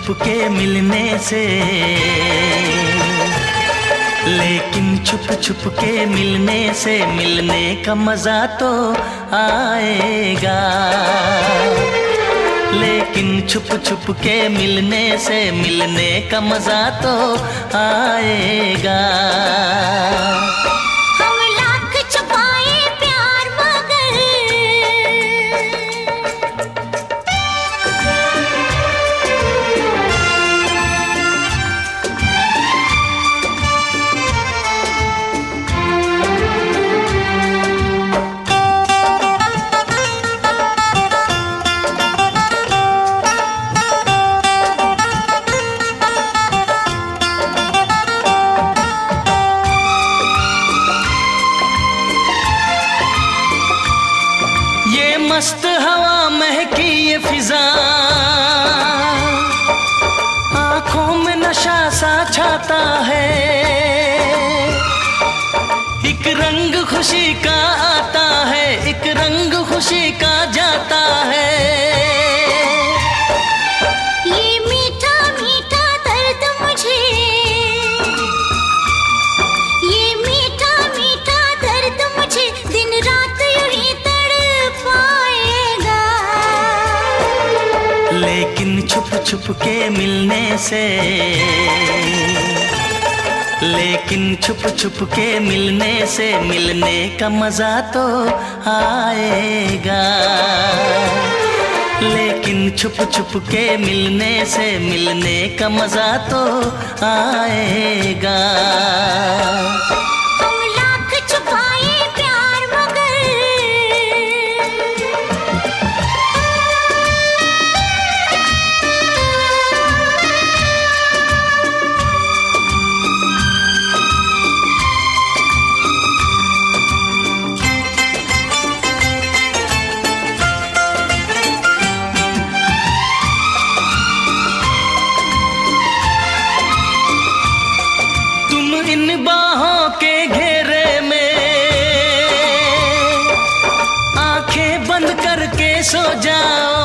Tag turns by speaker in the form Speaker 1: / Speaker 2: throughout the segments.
Speaker 1: छुप के मिलने से, लेकिन छुप छुप के मिलने से मिलने का मजा तो आएगा। लेकिन छुप छुप के मिलने से मिलने का मजा तो आएगा। मस्त हवा महकी ये फिजा, आंखों में नशा सा छाता है। एक रंग खुशी का आता है, एक रंग खुशी का जाता है।
Speaker 2: ये मीठा मीठा दर्द मुझे, ये मीठा मीठा दर्द मुझे दिन रात यूं ही
Speaker 1: लेकिन छुप छुप के मिलने से, लेकिन छुप छुप के मिलने से मिलने का मजा तो आएगा। लेकिन छुप छुप के मिलने से मिलने का मजा तो आएगा। इन बाहों के घेरे में आंखें बंद करके सो जाओ।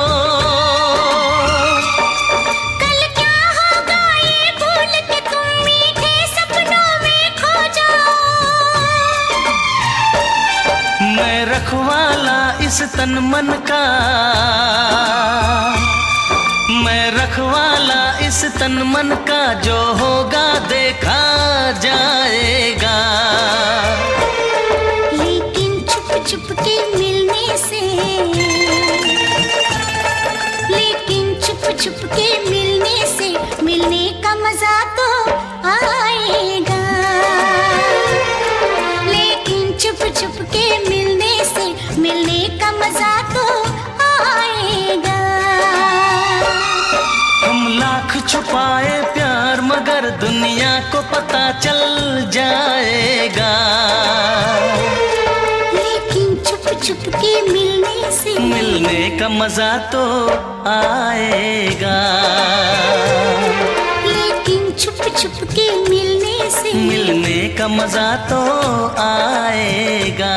Speaker 2: कल क्या होगा ये भूल के तुम मीठे सपनों में खो जाओ।
Speaker 1: मैं रखवाला इस तन मन का, मैं रखवाला इस तन मन का, जो होगा देखा जाएगा।
Speaker 2: लेकिन छुप छुप के मिलने से, लेकिन छुप छुप के मिलने से मिलने का मजा तो आएगा। लेकिन छुप छुप के मिलने से मिलने का मजा तो आएगा।
Speaker 1: हम लाख छुपाए प्यार मगर दुनिया को पता चल जाएगा।
Speaker 2: लेकिन छुप छुप के मिलने से
Speaker 1: मिलने का मजा तो आएगा।
Speaker 2: लेकिन छुप छुप के मिलने से
Speaker 1: मिलने का मजा तो आएगा।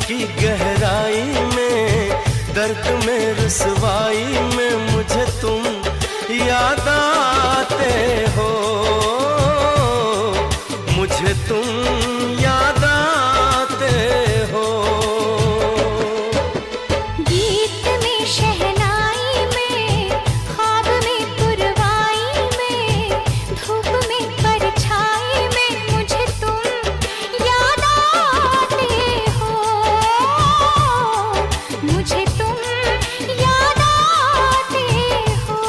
Speaker 3: की गहराई में, दर्द में रुसवाई में मुझे तुम याद आते हो, मुझे तुम याद आते हो।
Speaker 2: गीत में शहनाई में, ख्वाब में पुरवाई में, धूप में परछाई में मुझे तुम याद आते हो, मुझे तुम याद आते हो।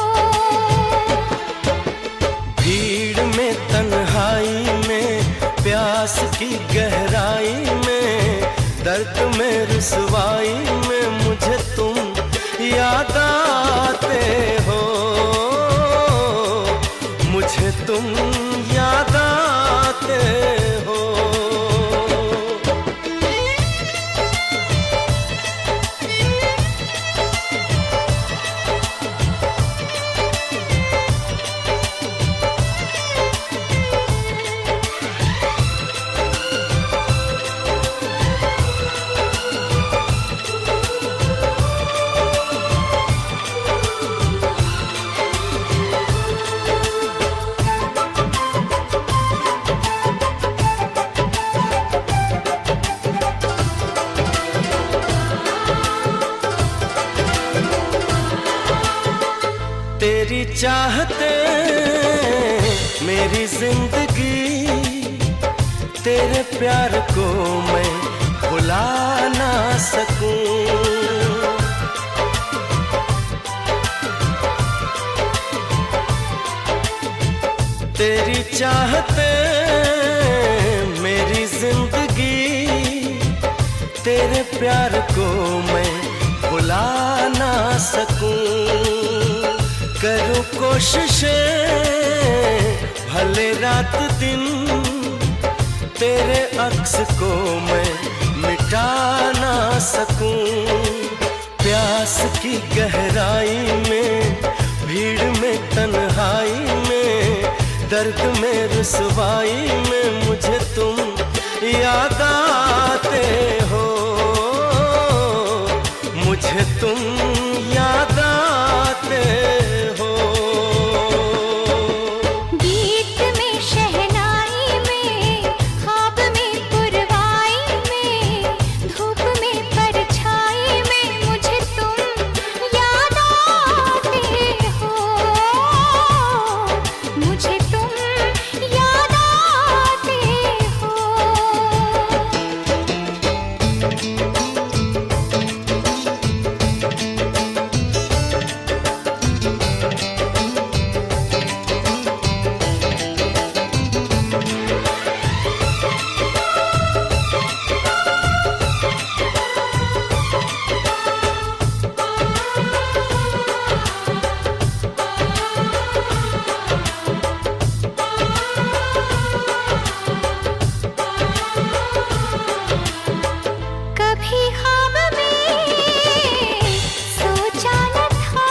Speaker 3: भीड़ में तन्हाई में, प्यास की गहराई में, दर्द में रुसवाई में मुझे तुम याद आते हो, तुम याद आते हो। तेरी चाहते मेरी जिंदगी, तेरे प्यार को मैं भुला ना सकूं। तेरी चाहते मेरी जिंदगी, तेरे प्यार को मैं भुला ना सकूं। करूं कोशिशें भले रात दिन, तेरे अक्स को मैं मिटा ना सकूं। प्यास की गहराई में, भीड़ में, तन्हाई में, दर्द में, रुसवाई में मुझे तुम याद आते हो। मुझे तुम याद आते हो।
Speaker 2: गीत में, शहनाई में, ख्वाब में, पुरवाई में, धूप में, परछाई में मुझे तुम याद आते हो। मुझे तुम याद आते हो। कभी ख्वाब में सोचा न था,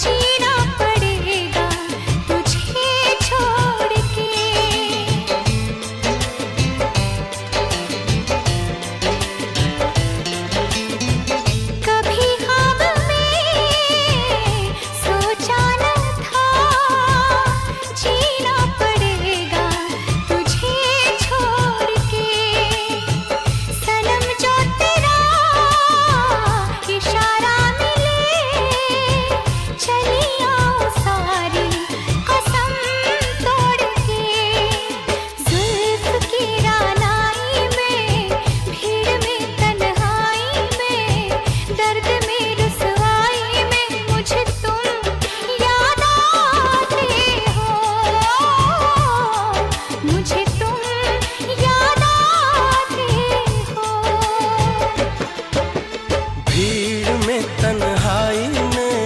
Speaker 2: जीना पड़ेगा तुझे छोड़ के। कभी ख्वाब में सोचा न था, जीना पड़ेगा तुझे छोड़ के। सनम जो तेरा इशारा मिले, चली आऊं सारी कसम तोड़ के। जुल्फ की रानाई में, भीड़ में, तन्हाई में, दर्द में, रुसवाई में मुझे तुम याद आते हो। मुझे तुम याद आते हो।
Speaker 3: भीड़ में, तन्हाई में,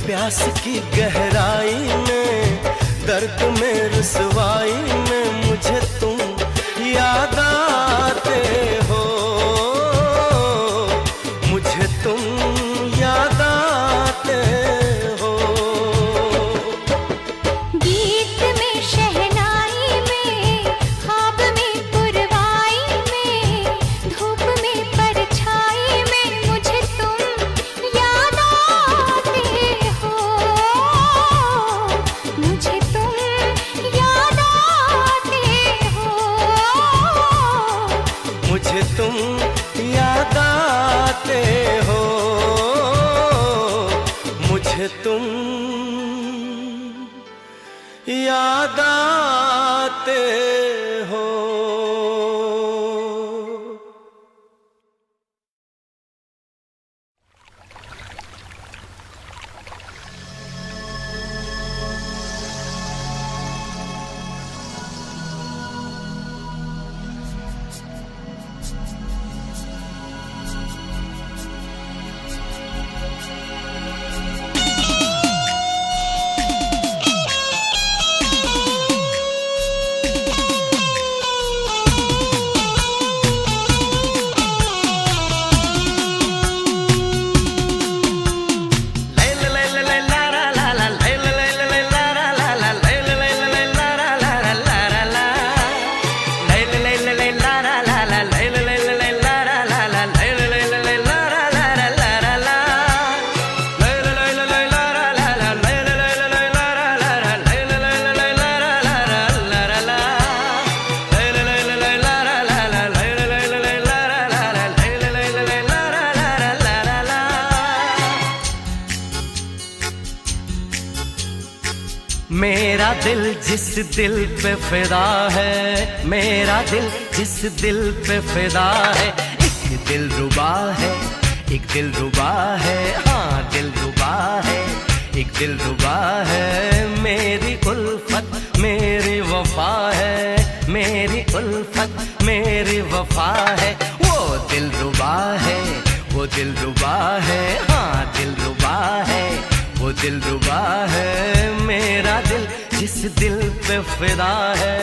Speaker 3: प्यास की गहराई में, दर्द में, रुसवाई में मुझे तुम याद आते हो। मुझे तुम याद आते हो।
Speaker 2: गीत में, शहनाई में, ख्वाब में, पुरवाई में, धूप में, परछाई में मुझे तुम याद आते हो। मुझे तुम याद आते हो।
Speaker 3: मुझे तुम याद आते हो। मुझे तुम याद आते हो।
Speaker 1: दिल जिस दिल पे फिदा है, मेरा दिल जिस दिल पे फिदा है, एक दिल रुबा है, एक दिल रुबा है, हाँ दिल रुबा है, एक दिल रुबा है। मेरी उल्फत मेरी वफा है, मेरी उल्फत मेरी वफा है, वो दिल रुबा है, वो दिल रुबा है, हाँ दिल रुबा है, वो दिल रुबा है। मेरा दिल जिस दिल पे फिदा है,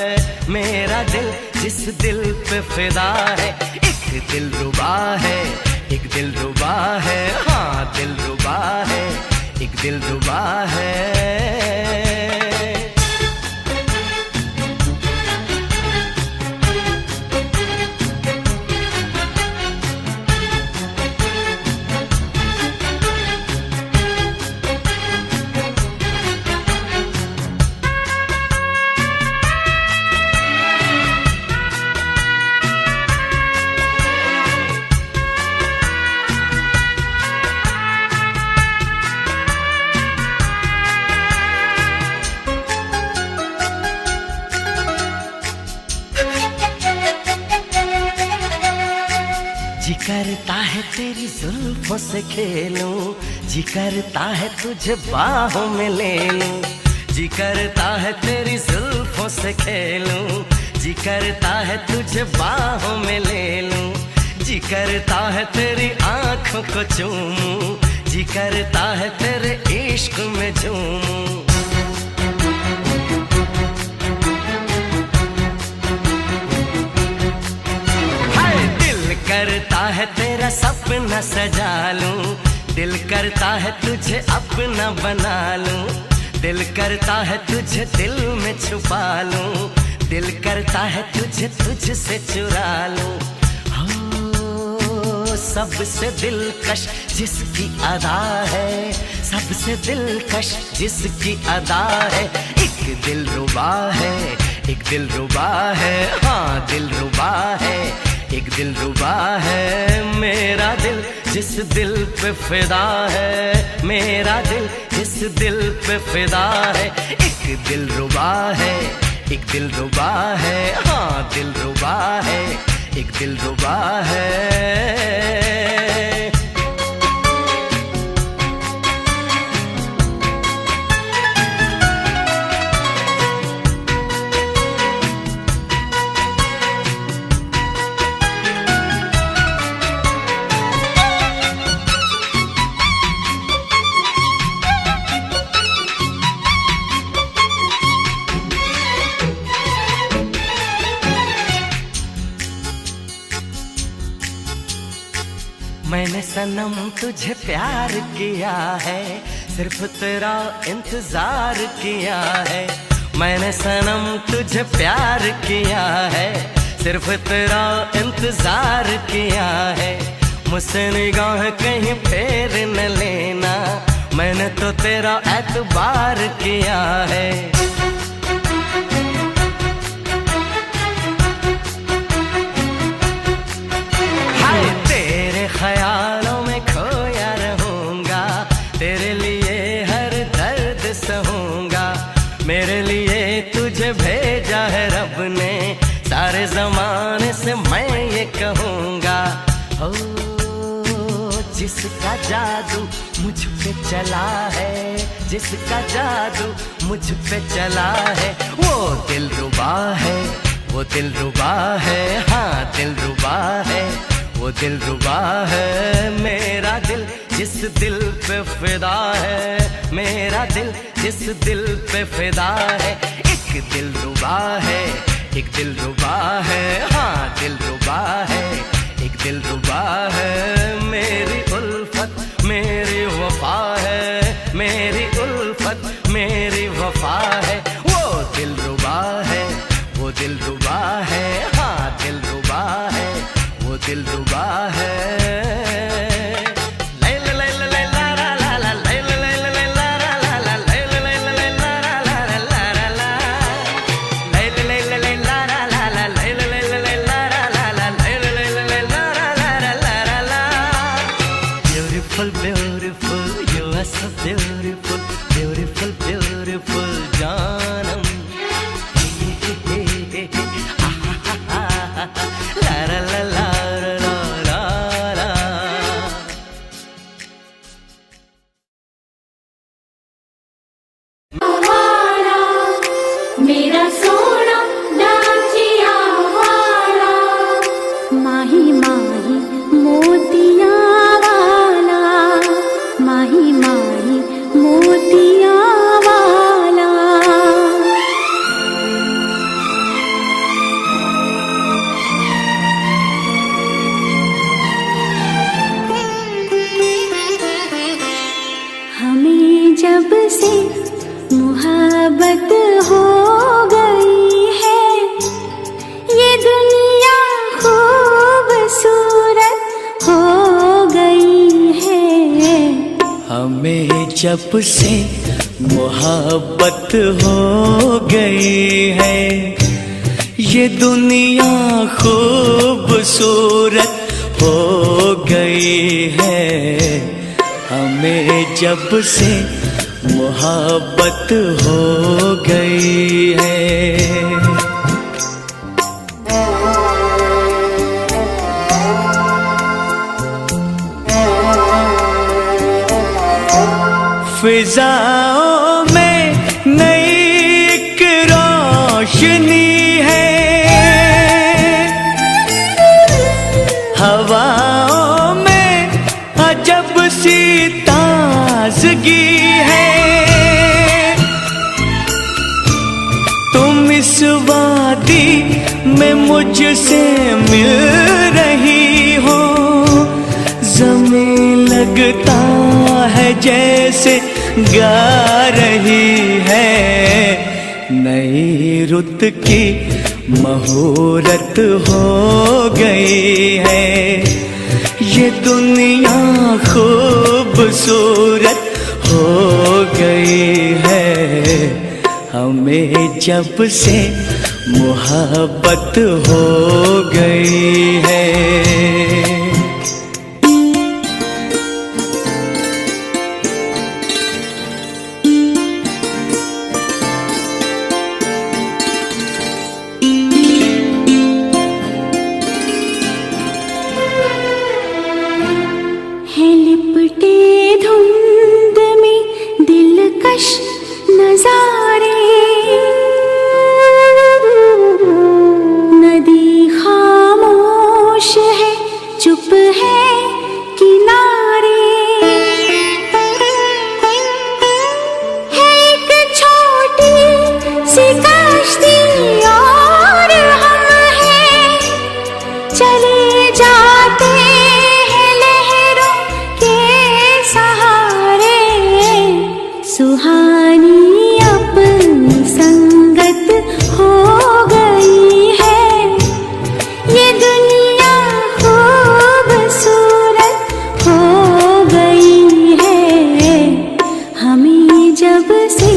Speaker 1: मेरा दिल जिस दिल पे फिदा है, एक दिल रुबा है, एक दिल रुबा है, हाँ दिल रुबा है, एक दिल रुबा है। जी करता है तेरी जुल्फों से खेलूं, जी करता है तुझे बाहों में ले लूं, जी करता है तेरी जुल्फों से खेलूं, जी करता है तुझे बाहों में ले लूं, जी करता है तेरी आंखों को चूमूं, जी करता है तेरे इश्क में झूमूं। करता है तेरा सपना सजा लूं, दिल करता है तुझे अपना बना लूं, दिल करता है तुझे दिल में छुपा लूं, दिल करता है तुझे तुझसे चुरा लूं। हो सबसे दिलकश जिसकी अदा है, सबसे दिलकश जिसकी अदा है, एक दिल रुबा है, एक दिल रुबा है, हाँ दिल रुबा है, एक दिल रुबा है। मेरा दिल जिस दिल पे फिदा है, मेरा दिल जिस दिल पे फिदा है, एक दिल रुबा है, एक दिल रुबा है, हाँ दिल रुबा है, एक दिल रुबा है। मैंने सनम तुझे प्यार किया है, सिर्फ तेरा इंतजार किया है, मैंने सनम तुझे प्यार किया है, सिर्फ तेरा इंतजार किया है। मुझसे निगाह कहीं फेर न लेना, मैंने तो तेरा एतबार किया है। ख्यालों में खोया रहूंगा, तेरे लिए हर दर्द सहूंगा, मेरे लिए तुझे भेजा है रब ने, सारे जमाने से मैं ये कहूंगा। हो जिसका जादू मुझ पे चला है, जिसका जादू मुझ पे चला है, वो दिल रुबा है, वो दिल रुबा है, हाँ दिल रुबा है, वो दिल रुबा है। मेरा दिल जिस दिल पे फिदा है, मेरा दिल जिस दिल पे फिदा है, एक दिल रुबा है, एक दिल रुबा है, हाँ दिल रुबा है, एक दिल रुबा है। मेरी उल्फत मेरी वफा है, मेरी उल्फत मेरी वफा है, वो दिल रुबा है, वो दिल रुबा है, हाँ दिल रुबा है, वो दिल रुबा है। Beautiful, beautiful, you are so beautiful, beautiful, beautiful, जानम
Speaker 4: जब से मोहब्बत हो गई है, ये दुनिया खूबसूरत हो गई है। हमें जब से मोहब्बत हो गई है। फिजाओं में नई एक रोशनी है, हवाओं में अजब सी ताजगी है। तुम इस वादी में मुझसे मिल रही हो, ज़मीन लगता है जैसे गा रही है। नई रुत की मुहूर्त हो गई है, ये दुनिया खूबसूरत हो गई है। हमें जब से मोहब्बत हो गई है।
Speaker 2: नजारे नदी खामोश है, चुप है किनारे। है एक छोटी सी कश्ती और हम हैं, चले जाते हैं लहरों के सहारे। सुहानी संगत हो गई है, ये दुनिया खूबसूरत हो गई है। हमें जब से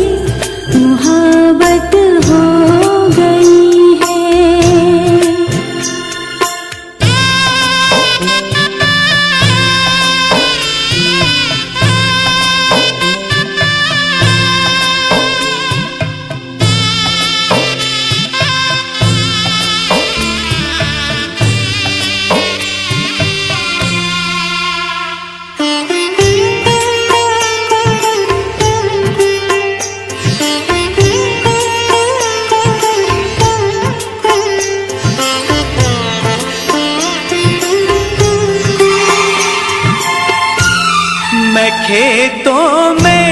Speaker 2: मोहब्बत हो गई है।
Speaker 4: खेतों में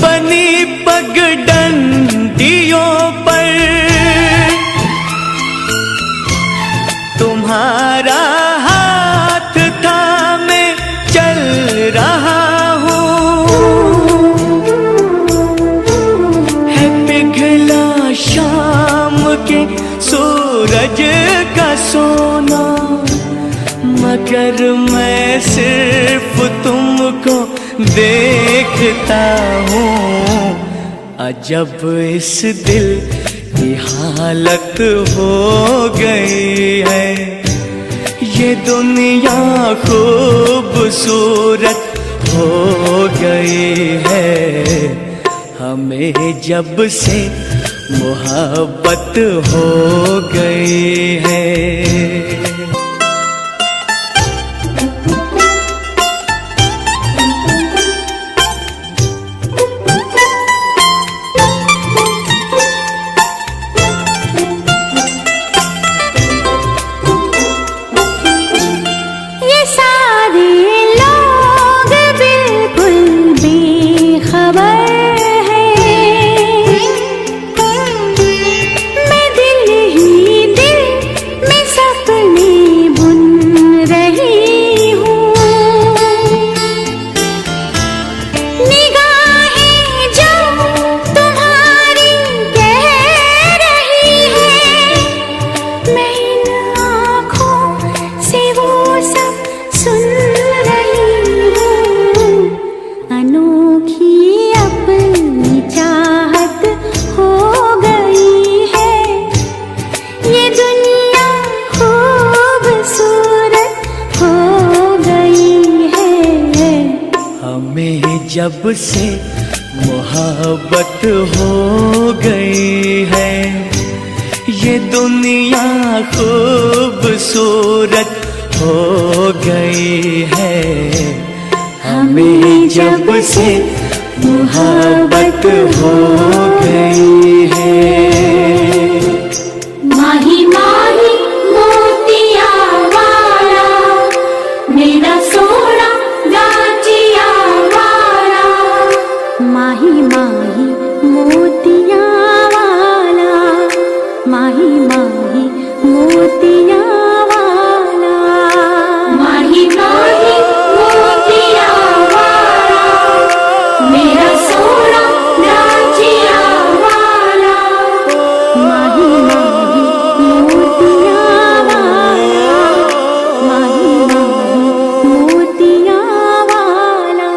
Speaker 4: बनी पगडंडियों पर तुम्हारा हाथ थामे चल रहा हूँ। है पिघला शाम के सूरज का सोना, मगर मैं सिर्फ तुमको देखता हूँ। अजब इस दिल की हालत हो गई है, ये दुनिया खूबसूरत हो गई है। हमें जब से मोहब्बत हो गई है।
Speaker 2: मैं दिल ही दिल में
Speaker 4: जब से मोहब्बत हो गई है, ये दुनिया खूबसूरत हो गई है। हमें जब से मोहब्बत हो गई है।
Speaker 2: माही माही मोतिया वाला मेरा सोना गाजिया वाला, माही माही मोतिया वाला, माही माही मोतिया वाला, माही माही मोतिया वाला मेरा सोना गाजिया वाला, माही माही मोतिया वाला, माही माही मोतिया वाला।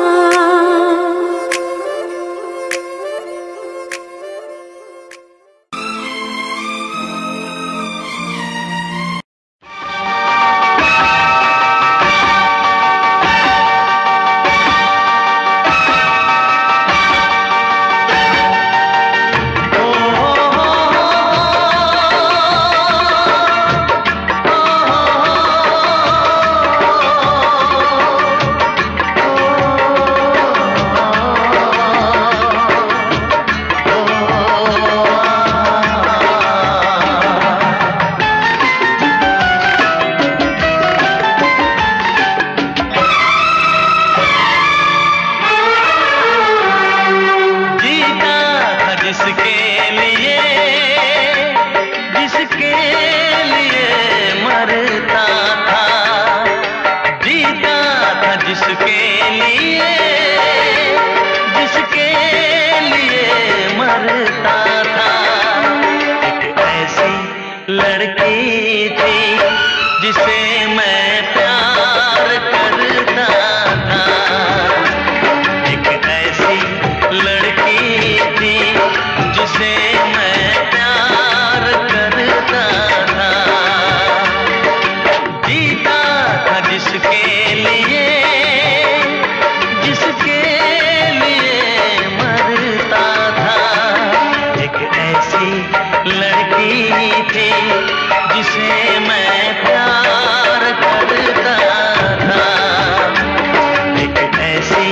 Speaker 1: लड़की थी जिसे मैं प्यार करता था, एक ऐसी लड़की थी जिसे मैं प्यार करता था, जीता था जिसके लिए, जिसके लिए मरता था, एक ऐसी लड़की थी जिसे मैं प्यार करता था, एक ऐसी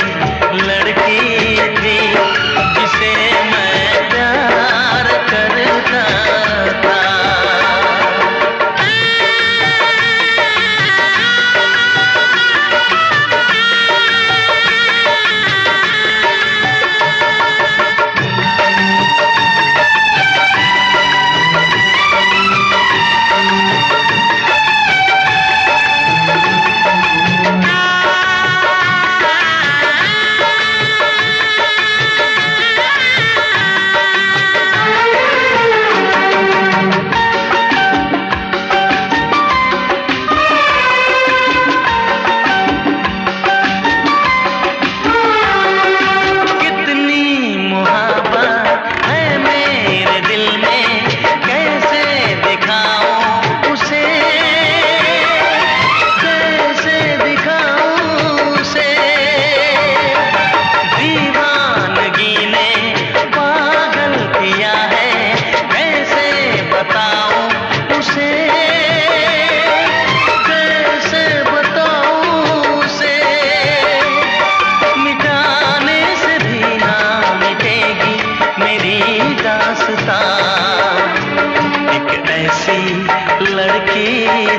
Speaker 1: लड़की थी जिसे मैं प्यार करता था।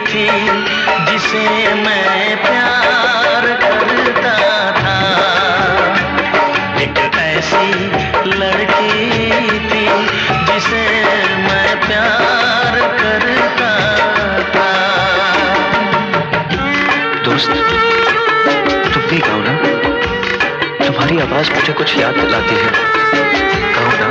Speaker 1: थी जिसे मैं प्यार करता था, एक ऐसी लड़की थी जिसे मैं प्यार करता था।
Speaker 5: दोस्त, तुम भी गाओ ना, तुम्हारी आवाज मुझे कुछ याद दिलाती है, गाओ ना।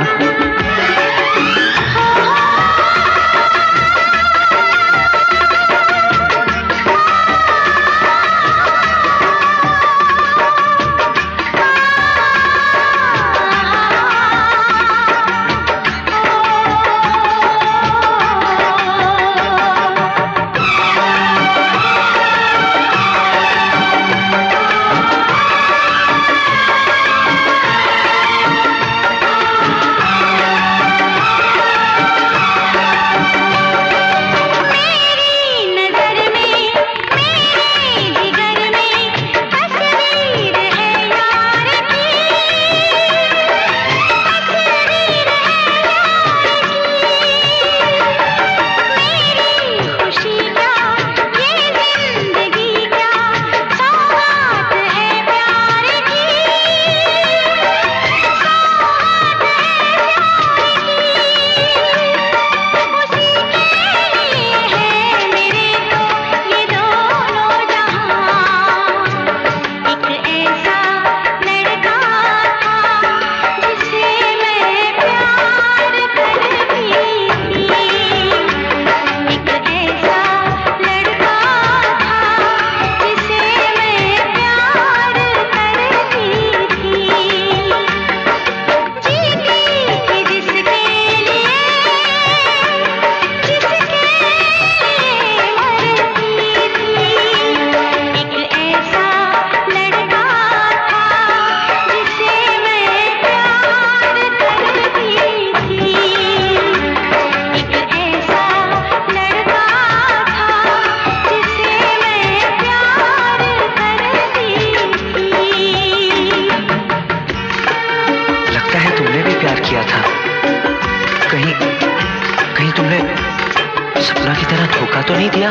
Speaker 5: तुम्हें सपना की तरह धोखा तो नहीं दिया?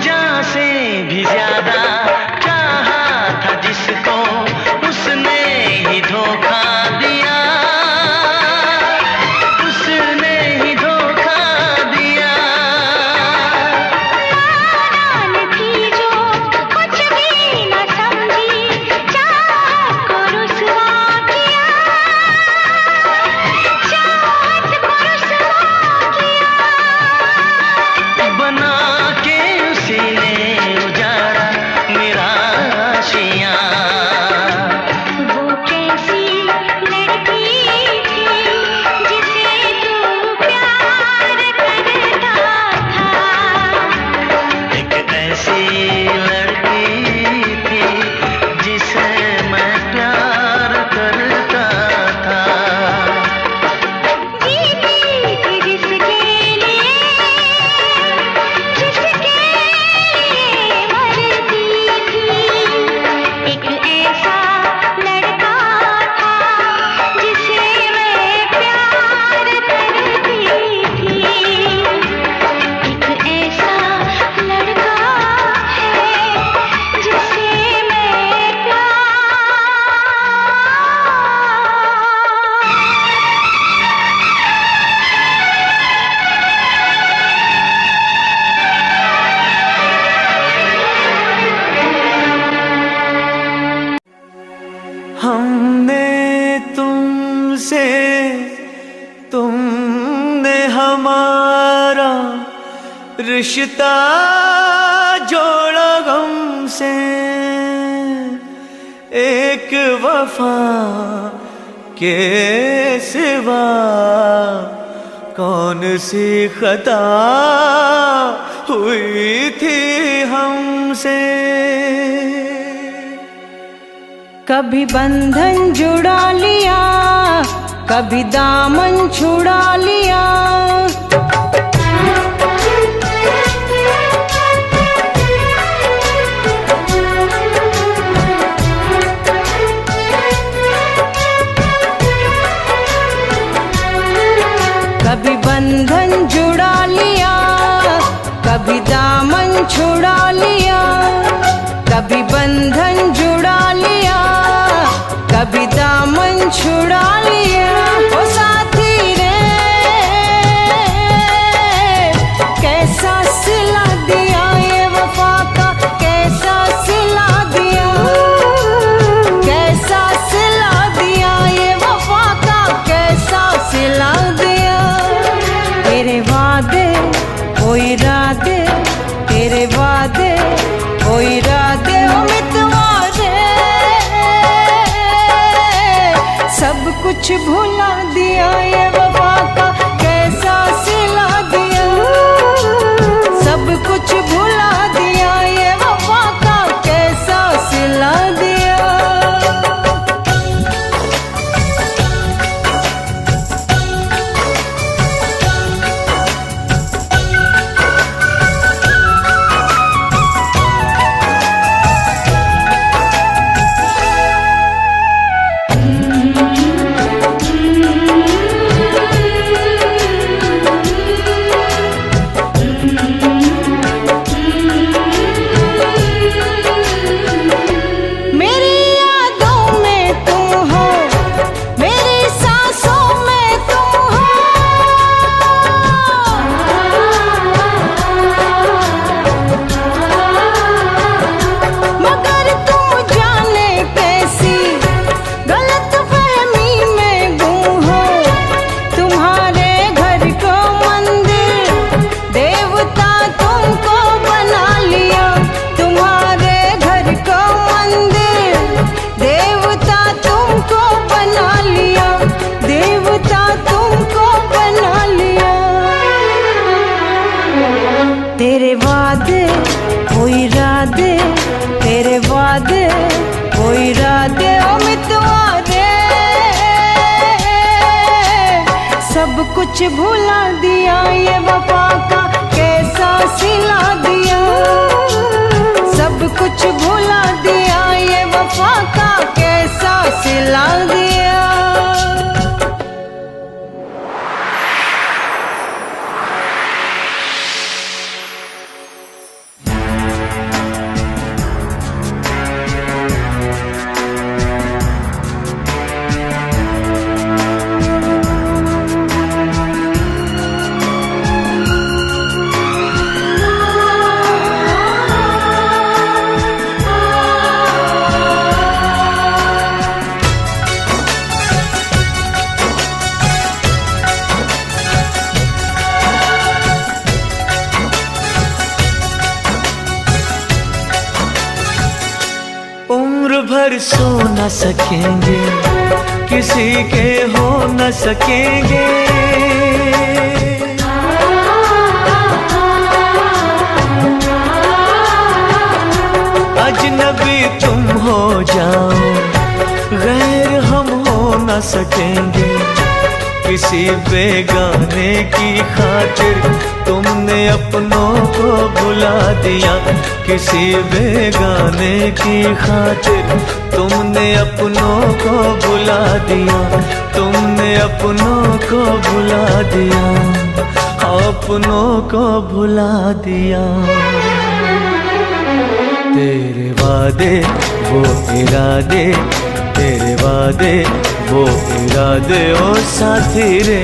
Speaker 1: जान से भी ज्यादा चाहा था जिसको, उसने ही धोखा दिया, उसने ही धोखा दिया।
Speaker 2: नादान थी जो कुछ भी न समझी, चाहत को रुसवा किया, चाहत को रुसवा किया।
Speaker 1: बना के उसी ने उजाड़ा मेरा आशियाँ।
Speaker 2: वो कैसी लड़की थी जिसे तू प्यार करता था,
Speaker 1: एक ऐसी लड़की थी जिसे मैं प्यार करता था।
Speaker 2: जीती थी जिसके लिए मरती थी। एक ऐसा लड़का था जिसे मैं प्यार करती थी। एक ऐसा लड़का है जिसे मैं प्यार
Speaker 3: हमने तुमसे, तुमने हमारा रिश्ता जोड़ा गम से। एक वफा के सिवा कौन सी खता हुई थी हमसे।
Speaker 6: कभी बंधन जुड़ा लिया, कभी दामन छुड़ा लिया। कभी बंधन जुड़ा लिया, कभी दामन छुड़ा लिया। कभी बंधन जुड़ा लिया, कभी दामन छुड़ा लिया। ओ साथी रे कैसा सिला दिया ये वफा का, कैसा सिला दिया, कैसा सिला दिया ये वफा का, कैसा सिला दिया। तेरे वादे ओ इरादे, तेरे वादे ओ इरादे ओ मितवादे, सब कुछ भुला दिया ये वफा का, कैसा सिला दिया। सब कुछ भुला दिया ये वफा का, कैसा सिला दिया। तेरे वादे वो इरादे, तेरे वादे वो इरादे ओ मितवादे, सब कुछ भुला दिया ये वफा का, कैसा सिला दिया। सब कुछ भुला दिया, ये वफा का कैसा सिला दिया।
Speaker 3: उम्र भर सो न सकेंगे, किसी के हो न सकेंगे। अजनबी तुम हो जाओ, गैर हम हो न सकेंगे। किसी बेगाने की खातिर तुमने अपनों को भुला दिया, किसी बेगाने की खातिर तुमने अपनों को भुला दिया, तुमने अपनों को भुला दिया, अपनों को भुला दिया। तेरे वादे वो इरादे, तेरे वादे वो इरादे ओ साथी रे,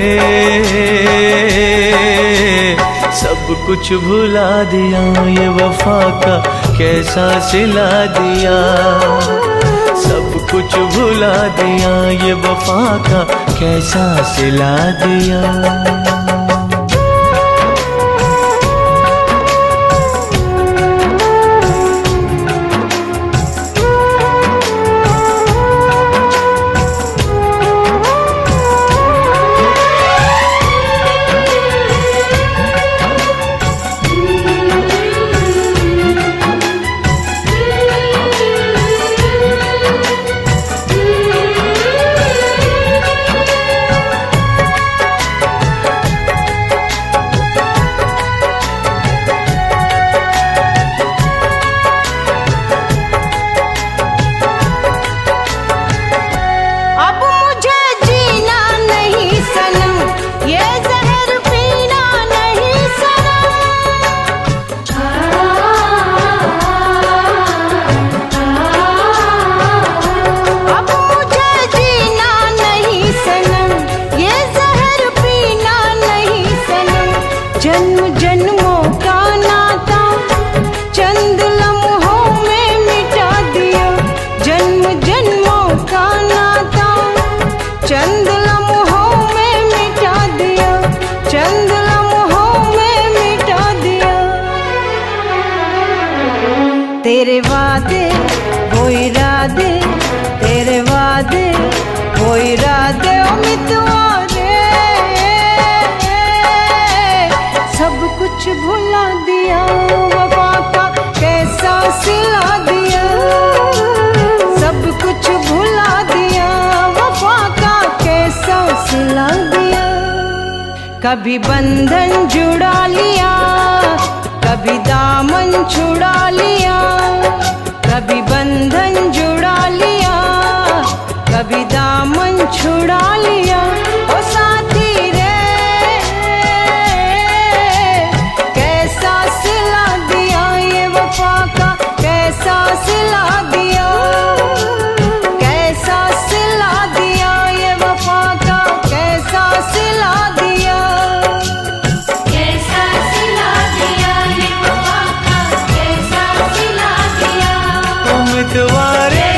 Speaker 3: सब कुछ भुला दिया, ये वफा का कैसा सिला दिया। सब कुछ भुला दिया, ये वफा का कैसा सिला दिया।
Speaker 6: तेरे वादे वो इरादे, तेरे वादे वो इरादे उम्मीदवारे, सब कुछ भुला दिया, वफा का कैसा सिला दिया। सब कुछ भुला दिया, वफा का कैसा सिला दिया। कभी बंधन जुड़ा लिया, कभी दामन छुड़ा लिया, कभी बंधन जुड़ा लिया, कभी दामन छुड़ा लिया। ओ साथी रे, कैसा सिला दिया, ये वफा का कैसा सिला दिया। कैसा सिला दिया, ये वफा का कैसा सिला दिया।
Speaker 2: कैसा सिला दिया, ये वफा का कैसा सिला दिया।
Speaker 3: उम्मीदवारे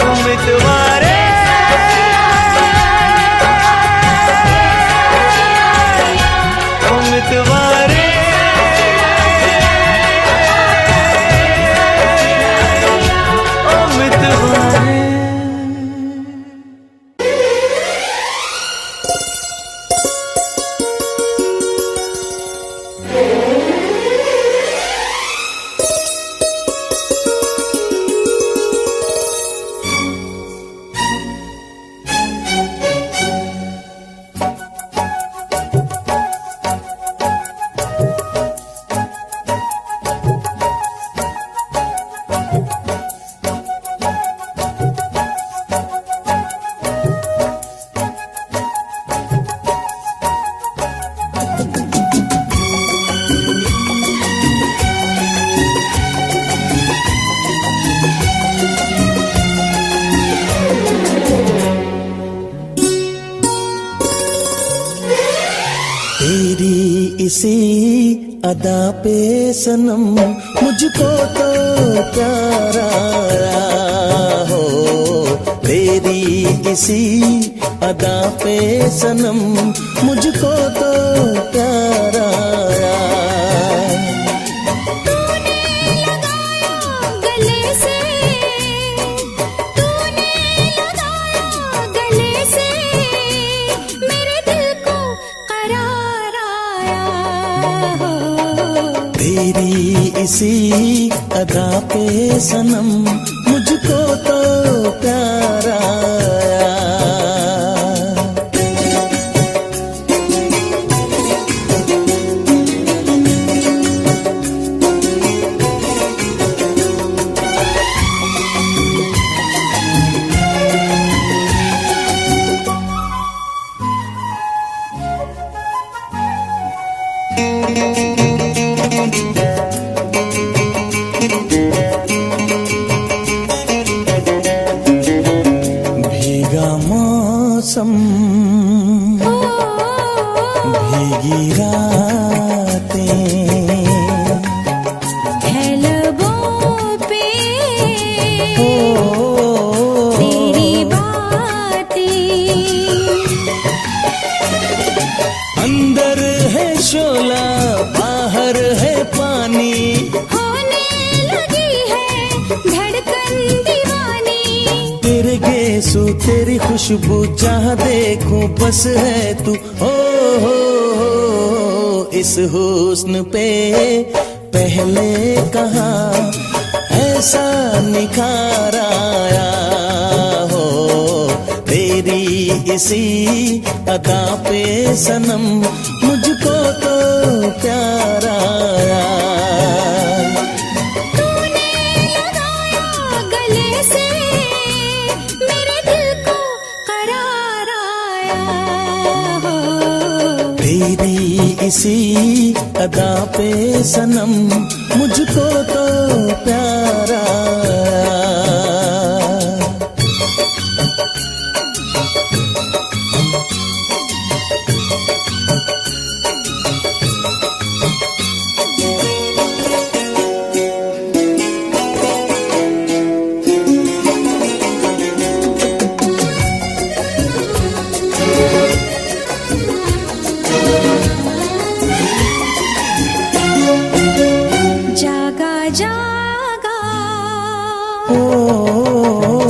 Speaker 3: उम्मीदवारे उम्मीदवारे उम्मीदवारे।
Speaker 4: इसी अदा पे सनम मुझको तो प्यार आया हो, तेरी इसी अदा पे सनम मुझको तो प्यार आया। तेरी इसी अदा पे सनम मुझको तो प्यार आया। भीगा मौसम भीगी रातें
Speaker 2: लब पे तेरी बातें,
Speaker 4: अंदर है शोला बाहर है पानी,
Speaker 2: होने लगी है धड़कन दीवानी।
Speaker 4: तेरे गेसु तेरी खुशबू जहाँ देखूं बस है तू। हो इस हुस्न पे पहले कहाँ ऐसा निखार आया हो, तेरी इसी अदा पे सनम मुझको तो प्यार आया। तेरी इसी अदा पे सनम मुझको तो प्यार आया।
Speaker 2: जागा जागा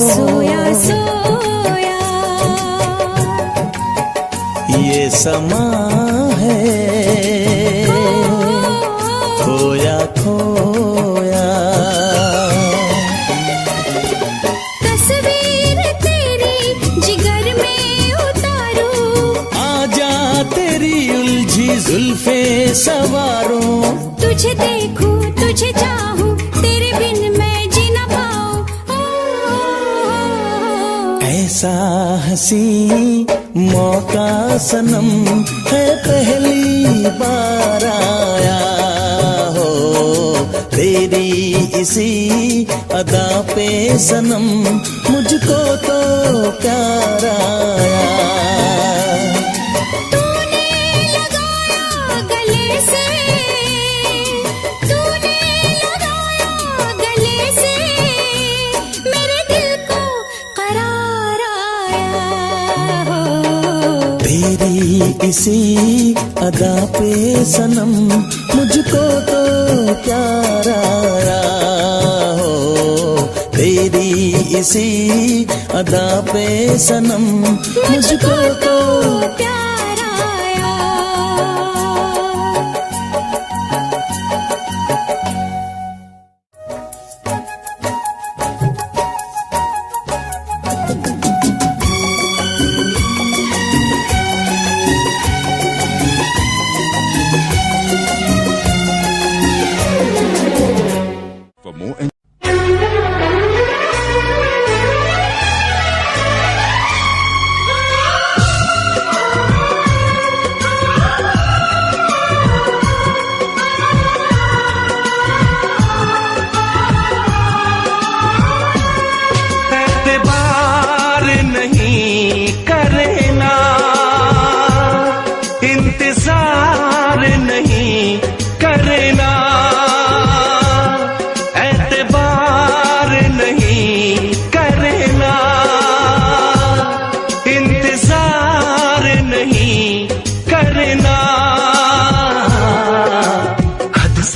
Speaker 2: सोया सोया,
Speaker 4: ये समा है खोया खोया।
Speaker 2: तस्वीर तेरी जिगर में उतारूं,
Speaker 4: आजा तेरी उलझी जुल्फे सवारों,
Speaker 2: तुझे देखूं तुझे चाहूं तेरे बिन मैं जी ना पाऊं।
Speaker 4: ऐसा हंसी मौका सनम है पहली बार आया हो, तेरी इसी अदा पे सनम मुझको तो प्यार आया। तेरी इसी अदा पे सनम मुझको तो प्यार आया हो, तेरी इसी अदा पे सनम मुझको तो
Speaker 2: प्यार आया।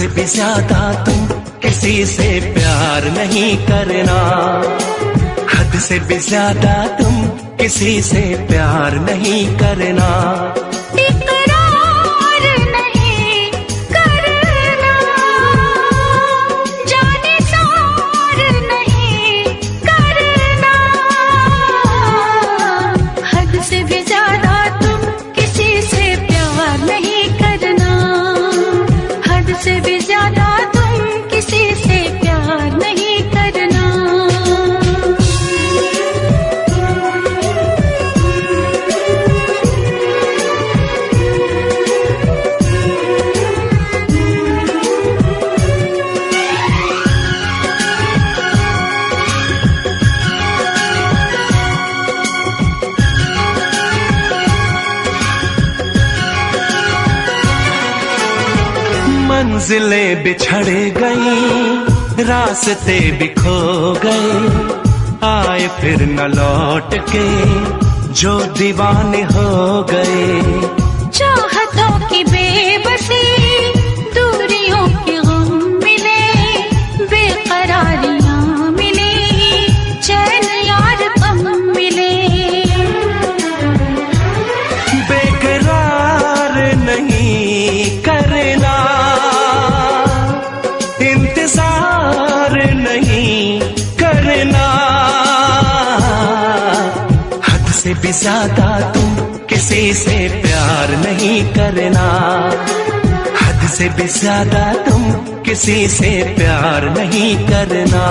Speaker 3: से भी ज्यादा तुम किसी से प्यार नहीं करना, हद से भी ज्यादा तुम किसी से प्यार नहीं करना।
Speaker 2: इकरार नहीं करना, जाने सार नहीं करना, हद से भी ज्यादा तुम किसी से प्यार नहीं करना, हद से भी ज्यादा तुम किसी से प्यार नहीं करना।
Speaker 3: मंजिलें बिछड़ गई, रास्ते बिखो गए, आए फिर न लौट के जो दीवाने हो गए।
Speaker 2: चाहतों की बेबसी, दूरियों के गम मिले, बेकरारियां मिली, चैन यार कम मिले।
Speaker 3: बेकरार नहीं करना, इंतजार नहीं करना, हद से भी ज्यादा तुम किसी से प्यार नहीं करना, हद से भी ज्यादा तुम किसी से प्यार नहीं करना।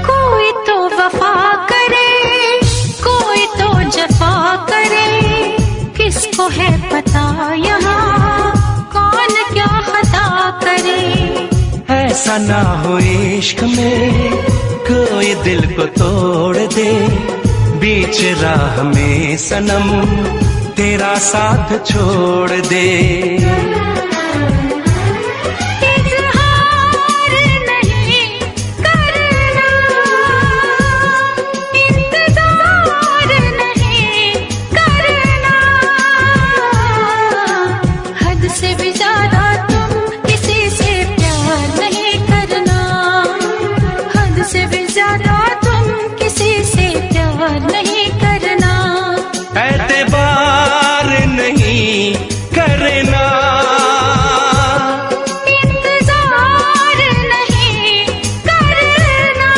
Speaker 2: कोई तो वफा करे, कोई तो जफा करे, किसको है पता यहाँ कौन क्या खता करे।
Speaker 3: ऐसा ना हो इश्क में कोई दिल को तोड़ दे, बीच राह में सनम तेरा साथ छोड़ दे।
Speaker 2: इजहार नहीं करना, इंतजार नहीं करना, हद से भी ज्यादा तुम किसी से प्यार नहीं करना, हद से भी ज्यादा तुम किसी से प्यार नहीं करना।
Speaker 3: एतबार नहीं करना,
Speaker 2: इंतजार नहीं करना,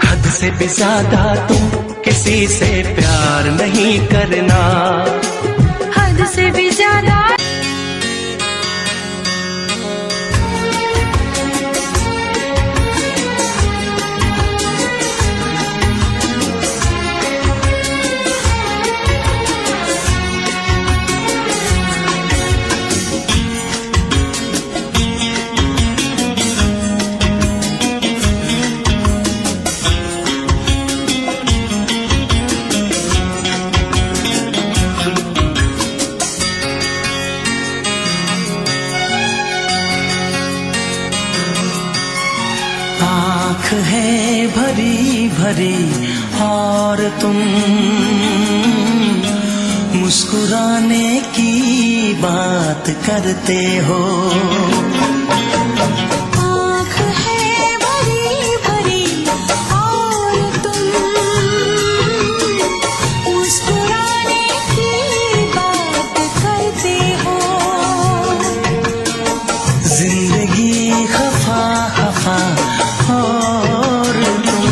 Speaker 3: हद से भी ज्यादा तुम किसी से प्यार नहीं करना,
Speaker 2: हद से भी ज्यादा।
Speaker 3: आँख है भरी भरी और तुम मुस्कुराने की बात करते हो।
Speaker 2: आँख है भरी भरी और तुम मुस्कुराने की बात करते हो।
Speaker 3: जिंदगी खफा खफा और तुम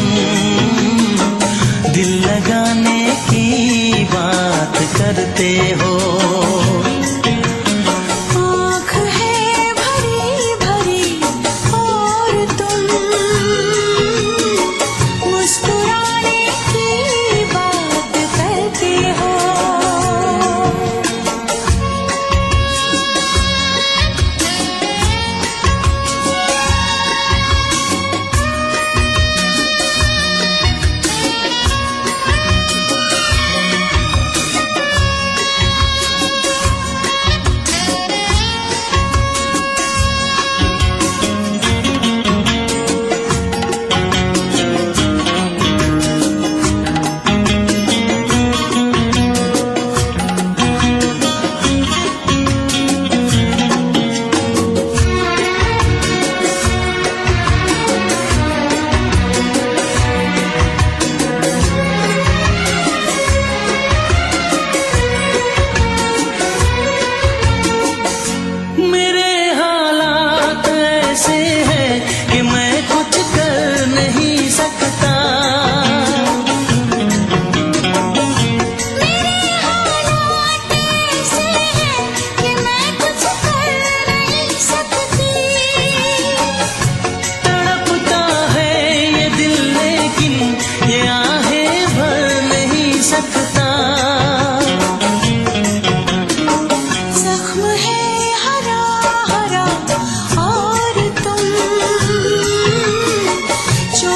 Speaker 3: दिल लगाने की बात करते हो।
Speaker 2: आँख है भरी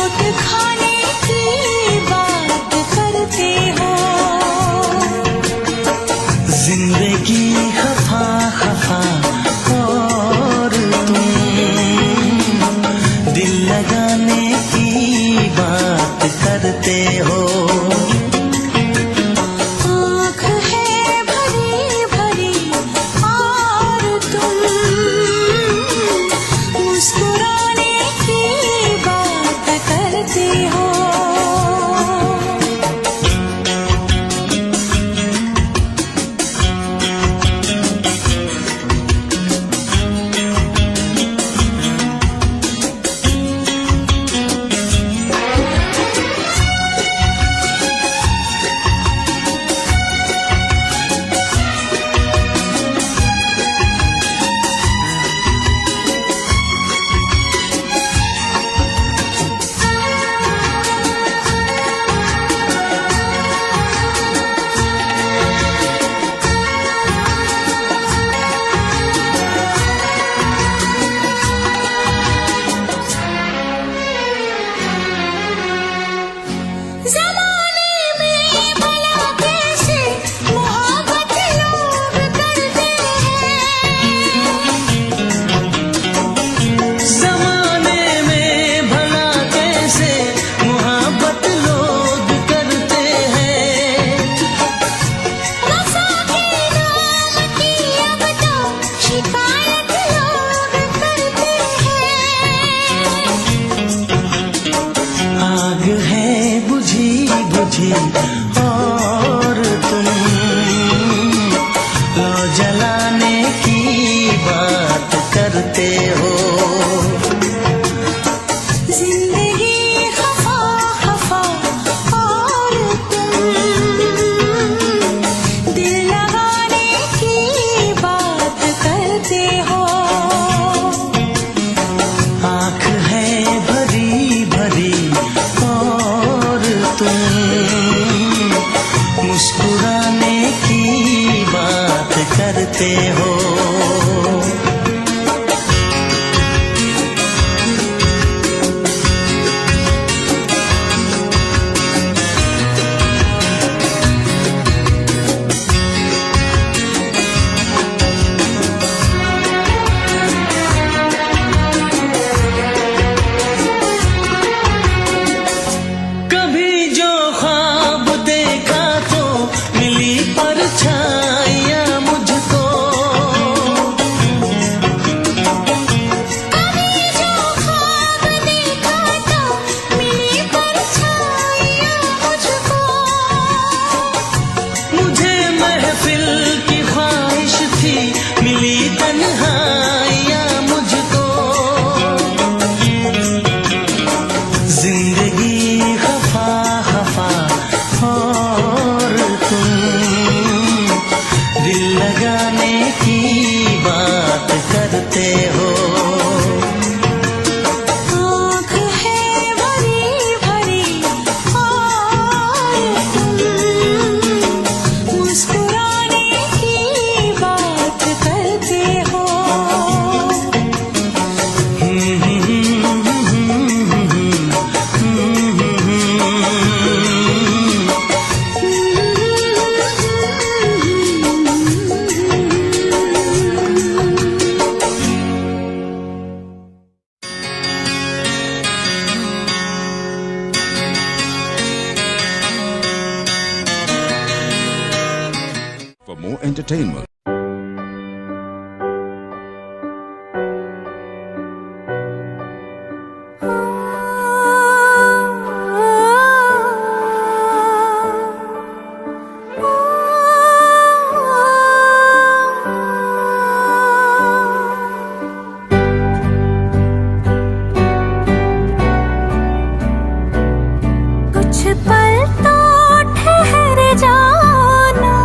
Speaker 2: बहुत खाने की बात करते हो।
Speaker 3: जिंदगी खफा खफा और तुम दिल लगाने की बात करते हो।
Speaker 2: आँख है भरी भरी और तुम मुस्कुराने की बात करते हो। ज़माने में भला कैसे मोहब्बत लोग करते हैं।
Speaker 3: जमाने में भला कैसे मोहब्बत लोग करते हैं।
Speaker 2: वफ़ा के नाम की अब तो शिकायत लोग करते हैं।
Speaker 3: आग है बुझी बुझी और तुम लो जलाने की बात करते हो।
Speaker 2: जिंदगी खफा खफा और तुम दिल लगाने की बात करते हो।
Speaker 3: आँख है भरी भरी और तुम मुस्कुराने की बात करते हो। कभी जो ख्वाब देखा तो मिली परछाइयाँ मुझको।
Speaker 2: कभी जो ख्वाब देखा तो मिली परछाइयाँ मुझको।
Speaker 3: मुझे महफिल की ख्वाहिश थी मिली तन्हाइयाँ मुझको। जिंदगी खफा खफा और तुम दिल लगाने की बात करते हो।
Speaker 2: आँख है भरी भरी और तुम मुस्कुराने की बात करते हो।
Speaker 7: For more entertainment,
Speaker 2: कुछ पल तो ठहर जाना,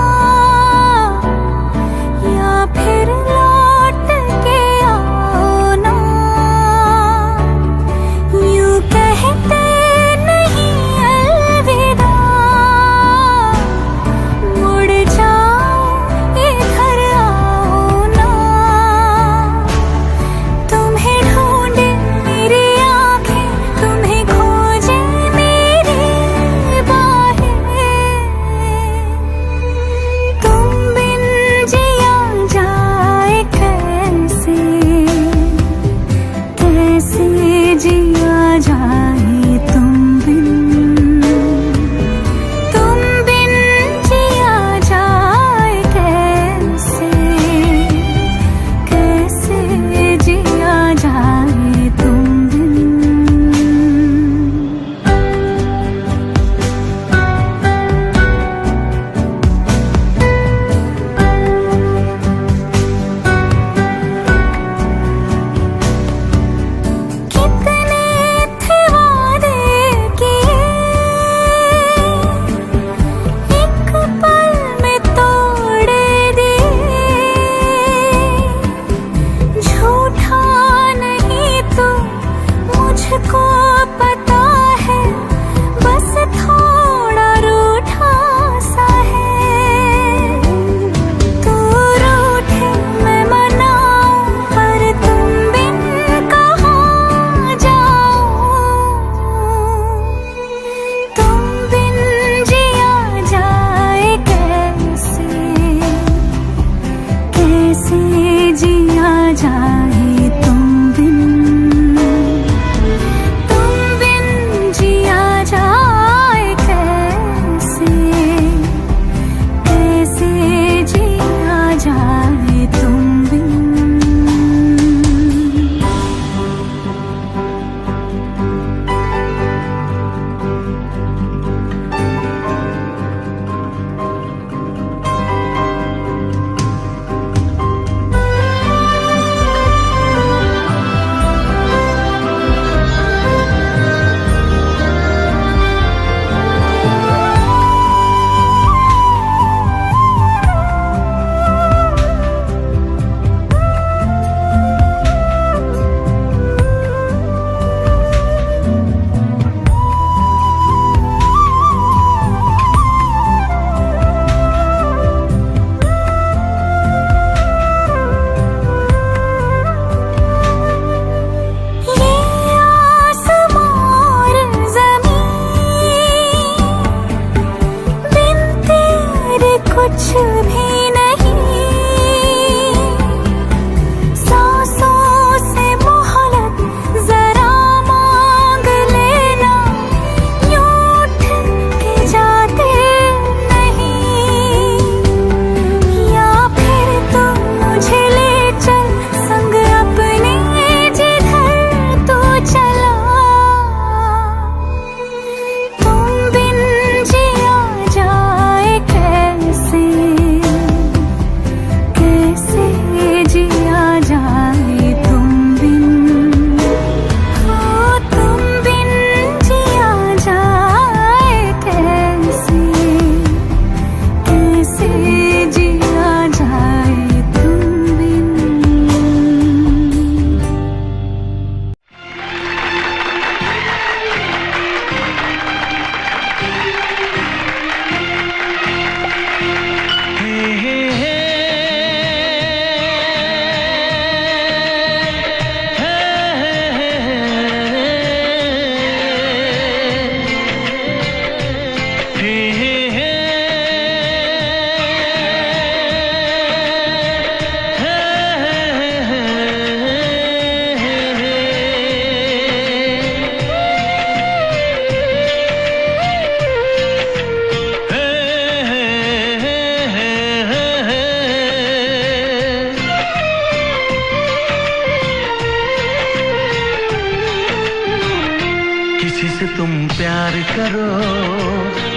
Speaker 3: प्यार करो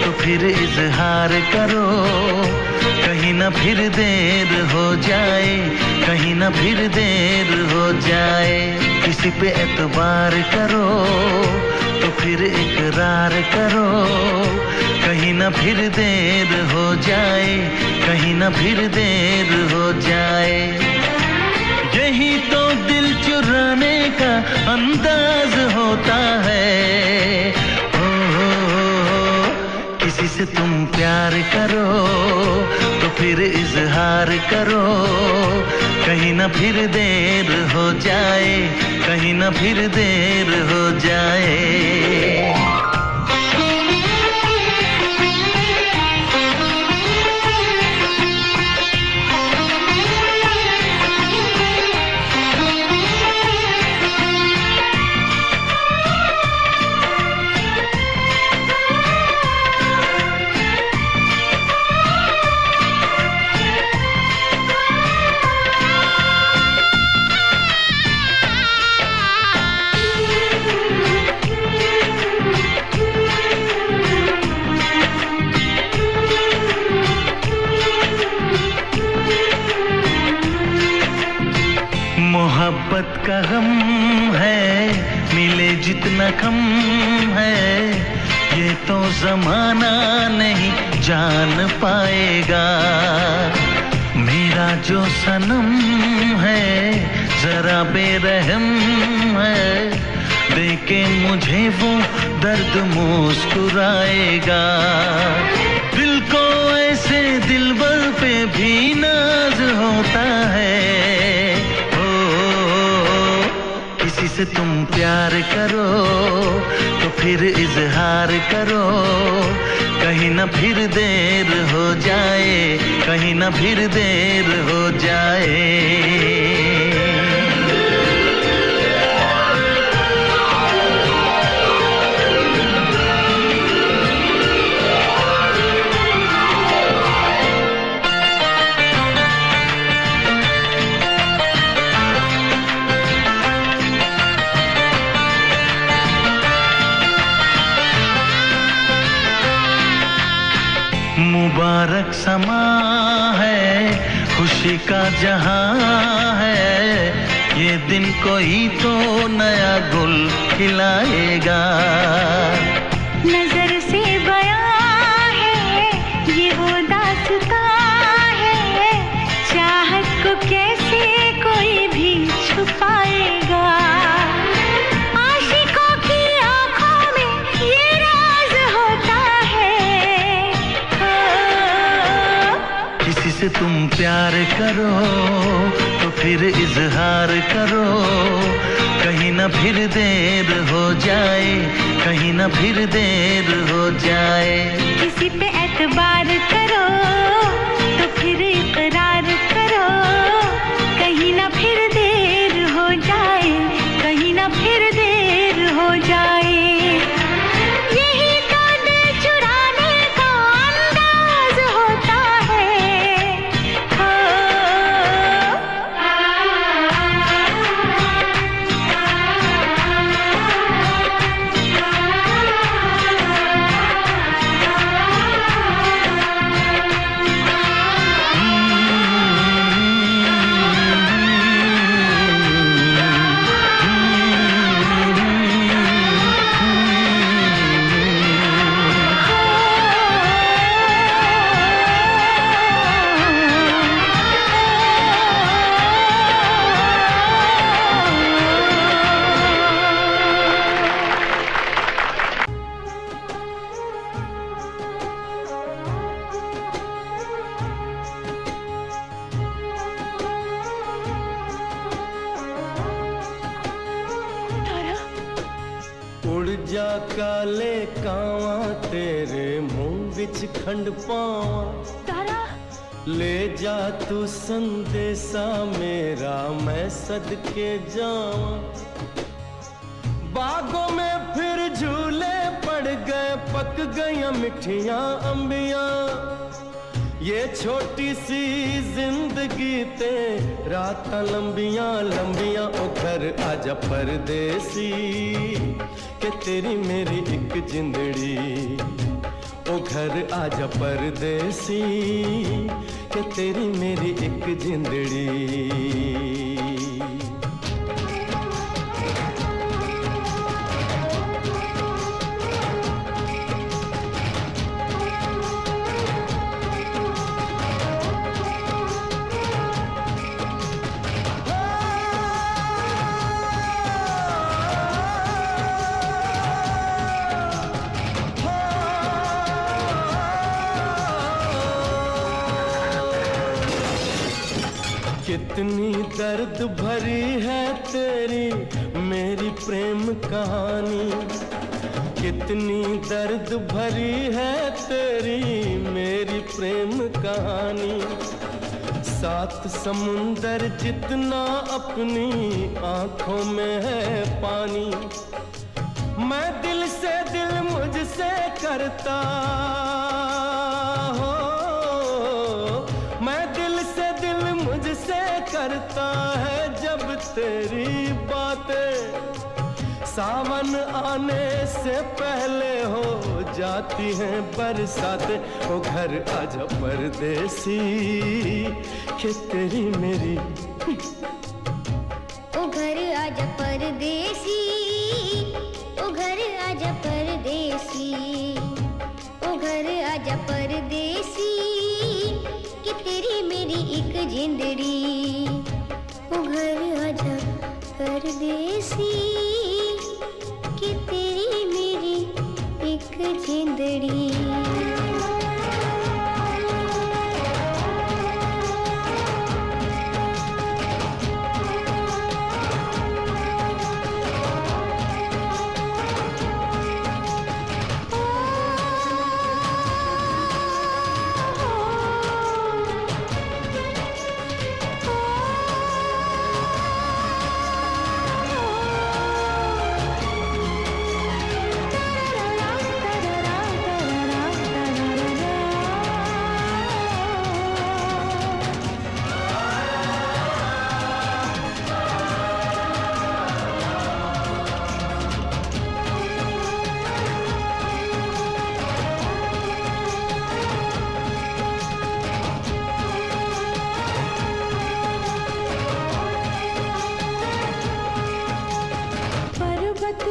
Speaker 3: तो फिर इजहार करो, कहीं ना फिर देर हो जाए, कहीं ना फिर देर हो जाए। किसी पे एतबार करो तो फिर इकरार करो, कहीं ना फिर देर हो जाए, कहीं ना फिर देर हो जाए। यही तो दिल चुराने का अंदाज होता है। किसी से तुम प्यार करो तो फिर इजहार करो, कहीं ना फिर देर हो जाए, कहीं ना फिर देर हो जाए। मोहब्बत का गम है, मिले जितना कम है, ये तो जमाना नहीं जान पाएगा। मेरा जो सनम है जरा बेरहम है, देखे मुझे वो दर्द मुस्कुराएगा। दिल को ऐसे दिलबर पे भी नाज होता है। किसी से तुम प्यार करो तो फिर इजहार करो, कहीं ना फिर देर हो जाए, कहीं ना फिर देर हो जाए। मुबारक समा है, खुशी का जहां है, ये दिन कोई तो नया गुल खिलाएगा।
Speaker 2: नजर से बयां है ये वो दास्तां है, चाहत को कैसे कोई भी छुपाएगा। आशिकों की आंखों में ये राज होता है।
Speaker 3: किसी से तुम प्यार करो तो फिर इजहार करो, कहीं ना फिर देर हो जाए, कहीं ना फिर देर हो जाए।
Speaker 2: किसी पे एतबार करो तो फिर इकरार करो, कहीं ना फिर देर हो जाए, कहीं ना फिर देर हो जाए। यही तो दिल चुराने का अंदाज होता है।
Speaker 4: उड़ जा काले कावा तेरे मुंह विच खंड पावा, ले जा तू संदेशा मेरा मैं सदके जावा। बागों में फिर झूले पड़ गए, पक गई मिठियां अंबियां, ये छोटी सी जिंदगी ते रात लंबियां लंबियां ओ घर आजा परदेसी के तेरी मेरी एक जिंदड़ी ओ घर आजा परदेसी के तेरी मेरी एक जिंदड़ी। कितनी दर्द भरी है तेरी मेरी प्रेम कहानी, कितनी दर्द भरी है तेरी मेरी प्रेम कहानी। सात समुंदर जितना अपनी आंखों में है पानी, मैं दिल से दिल मुझसे करता हो, मैं दिल से दिल मुझसे करता है जब तेरी बातें, सावन आने से पहले हो जाती हैं बरसातें। ओ घर आजा परदेसी कि तेरी मेरी,
Speaker 8: ओ घर आजा परदेसी, ओ घर आजा परदेसी, ओ घर आजा परदेसी कि तेरी मेरी एक जिंदड़ी। ओ घर आजा परदेसी कि तेरी मेरी एक जिंदड़ी।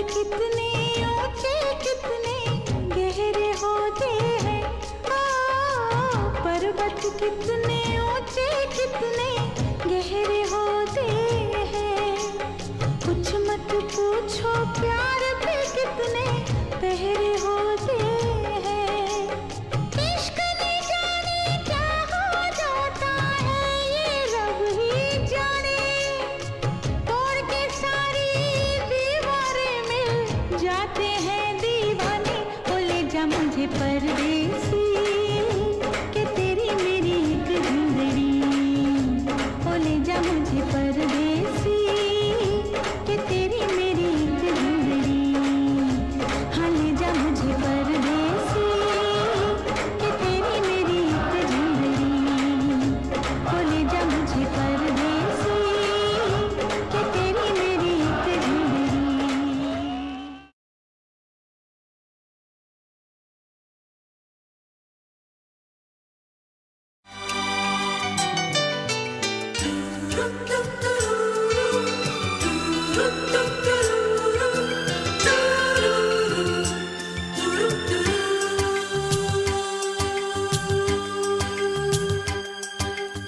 Speaker 2: कितने ऊंचे कितने गहरे होते हैं, पर्वत कितने ऊंचे कितने गहरे होते हैं। कुछ मत पूछो प्यार पे कितने पहरे होते हैं। इश्क न जाने क्या हो जाता है ये रब ही जाने, तोड़ के सारी दीवारें मिल जाते हैं दीवाने। बोले जा मुझे परदेसी कि तेरी मेरी एक जिंदड़ी, बोले जा मुझे परदेसी कि तेरी मेरी एक जिंदड़ी। हाँ ले जा मुझे परदेसी कि तेरी मेरी एक जिंदड़ी, बोले जा मुझे परदेसी कि तेरी मेरी एक जिंदड़ी।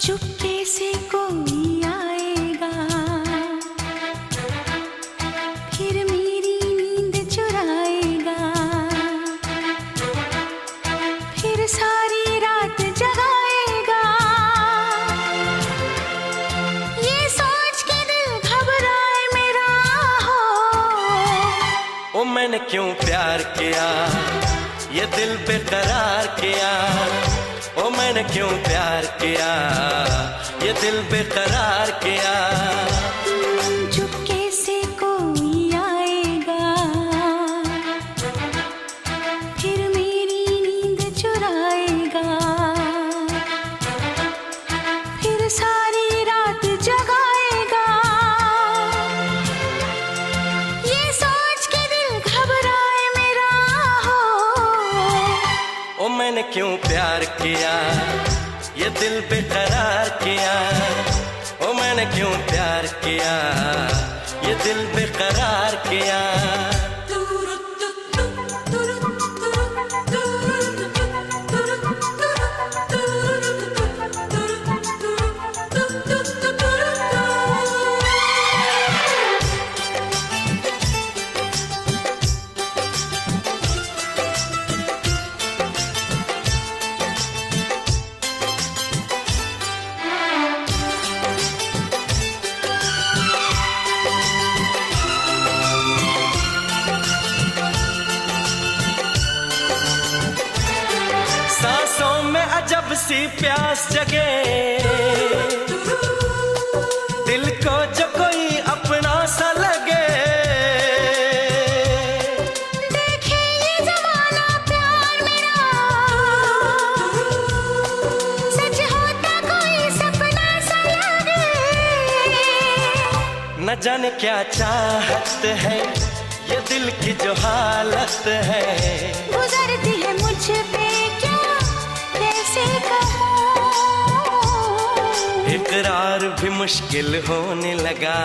Speaker 2: चुपके से कोई आएगा, फिर मेरी नींद चुराएगा, फिर सारी रात जगाएगा। ये सोच के दिल घबराए मेरा हो,
Speaker 1: ओ मैंने क्यों प्यार किया, ये दिल बेकरार किया। ओ मैंने क्यों प्यार किया, ये दिल बेकरार किया।
Speaker 2: चुपके से कोई आएगा, फिर मेरी नींद चुराएगा,
Speaker 1: मैंने क्यों प्यार किया, ये दिल बेकरार किया। ओ मैंने क्यों प्यार किया, ये दिल बेकरार किया। जब सी प्यास जगे दिल को जो कोई अपना सा लगे।
Speaker 2: देखे ये जमाना प्यार मेरा सच होता कोई सपना सा लगे।
Speaker 1: न जाने क्या चाहत है ये दिल की जो हालत है,
Speaker 2: गुजरती है मुझ पे कैसे कहूं।
Speaker 1: इकरार भी मुश्किल होने लगा,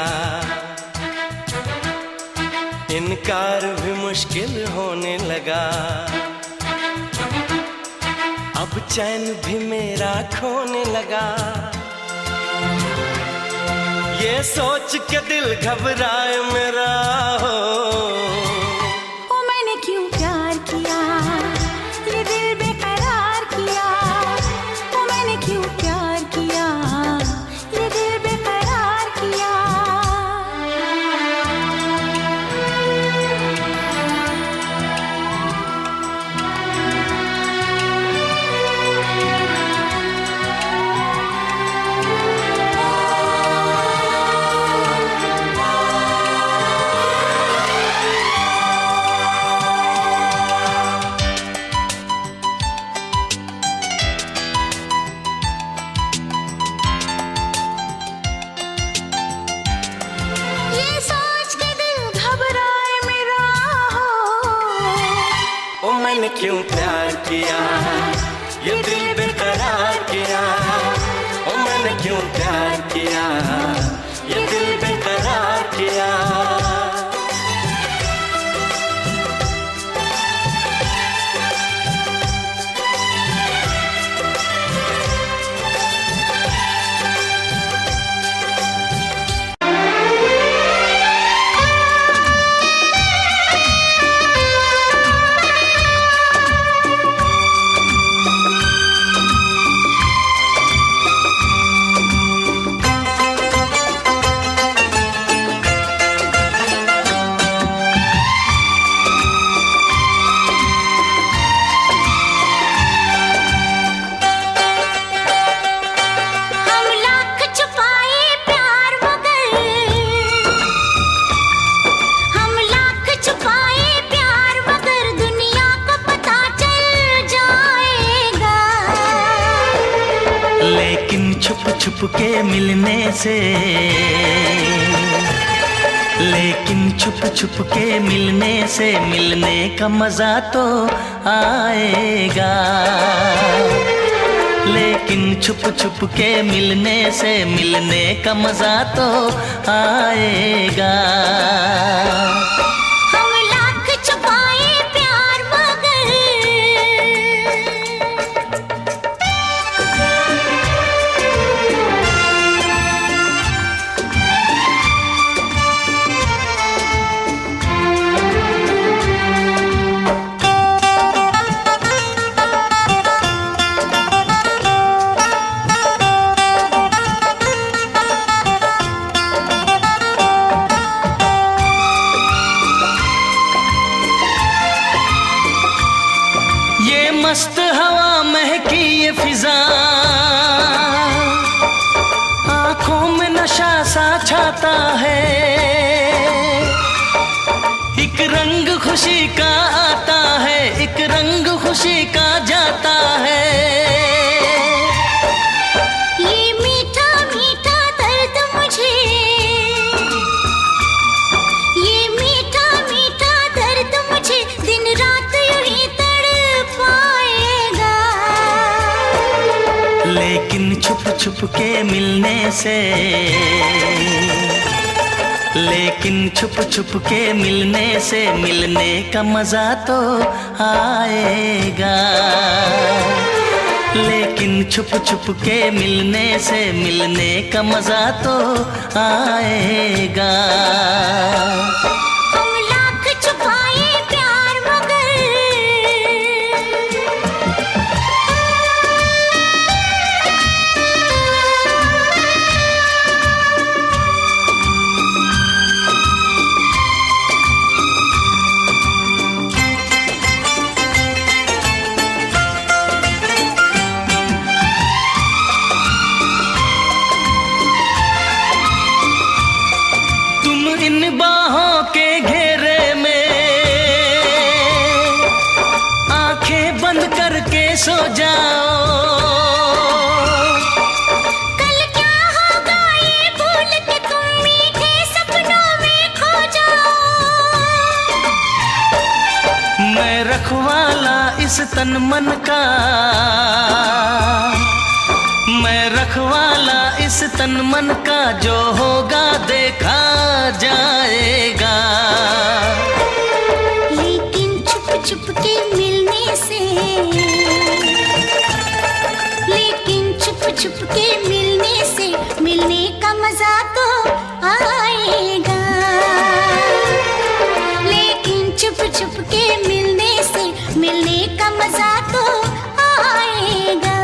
Speaker 1: इनकार भी मुश्किल होने लगा। अब चैन भी मेरा खोने लगा। ये सोच के दिल घबराए मेरा हो,
Speaker 2: ओ मैंने क्यों प्यार किया, ये दिल बेकरार किया। ओ मैंने क्यों प्यार किया, ये दिल बेकरार किया।
Speaker 1: मैंने क्यों प्यार किया, ये दिल बेकरार किया। ओ मैंने क्यों प्यार किया, ये दिल बेकरार किया।
Speaker 3: छुप के मिलने से, लेकिन छुप के मिलने से मिलने का मजा तो आएगा। लेकिन छुप के मिलने से मिलने का मजा तो आएगा। मस्त हवा महकी ये फिजा, आंखों में नशा सा छाता है। एक रंग खुशी का आता है, एक रंग खुशी का जाता है।
Speaker 2: ये मीठा मीठा दर्द मुझे, ये मीठा मीठा दर्द मुझे दिन रात यूं ही तड़पाएगा।
Speaker 3: छुप के मिलने से, लेकिन छुप छुप के मिलने से मिलने का मजा तो आएगा। लेकिन छुप छुप के मिलने से मिलने का मजा तो आएगा।
Speaker 8: हम लाख छुपाए प्यार मगर
Speaker 3: इन बाहों के घेरे में आंखें बंद करके सो जाओ।
Speaker 8: कल क्या होगा ये भूल के तुम मीठे सपनों में खो जाओ।
Speaker 3: मैं रखवाला इस तन मन का, मैं रखवाला इस तन मन का, जो होगा देखा जाएगा।
Speaker 8: लेकिन छुप छुप के मिलने से, लेकिन छुप छुप के मिलने से मिलने का मजा तो आएगा। लेकिन छुप छुप के मिलने से मिलने का मजा तो आएगा।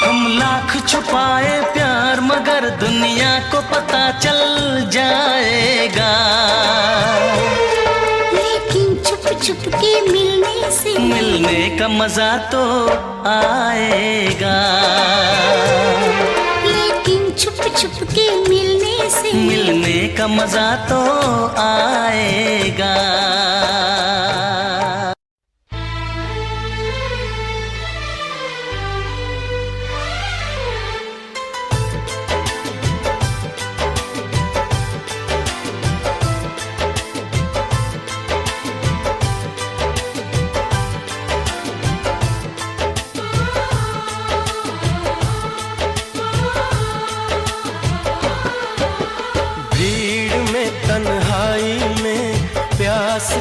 Speaker 3: हम लाख छुपाए प्यार मगर दुनिया को पता चल जाएगा।
Speaker 8: लेकिन छुप छुप के मिलने से
Speaker 3: मिलने का मजा तो आएगा।
Speaker 8: लेकिन छुप छुप के मिलने से
Speaker 3: मिलने का मजा तो आएगा।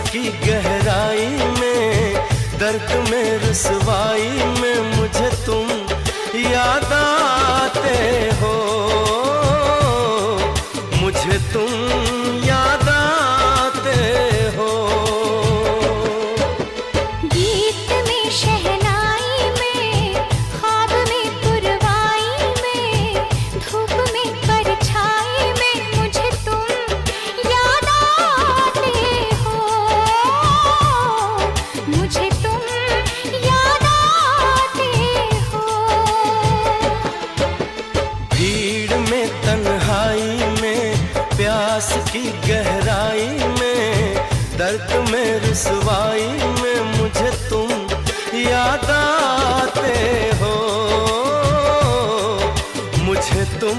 Speaker 3: की गहराई में, दर्द में रुसवाई में मुझे तुम याद आते हो, मुझे तुम याद आते हो।
Speaker 8: गीत में शहनाई में, ख्वाब में पुरवाई में, धूप में परछाई में मुझे तुम याद आते हो, मुझे तुम याद आते हो।
Speaker 3: भीड़ में तन्हाई में, प्यास की गहराई में, दर्द में रुसवाई में मुझे तुम याद आते हो, मुझे तुम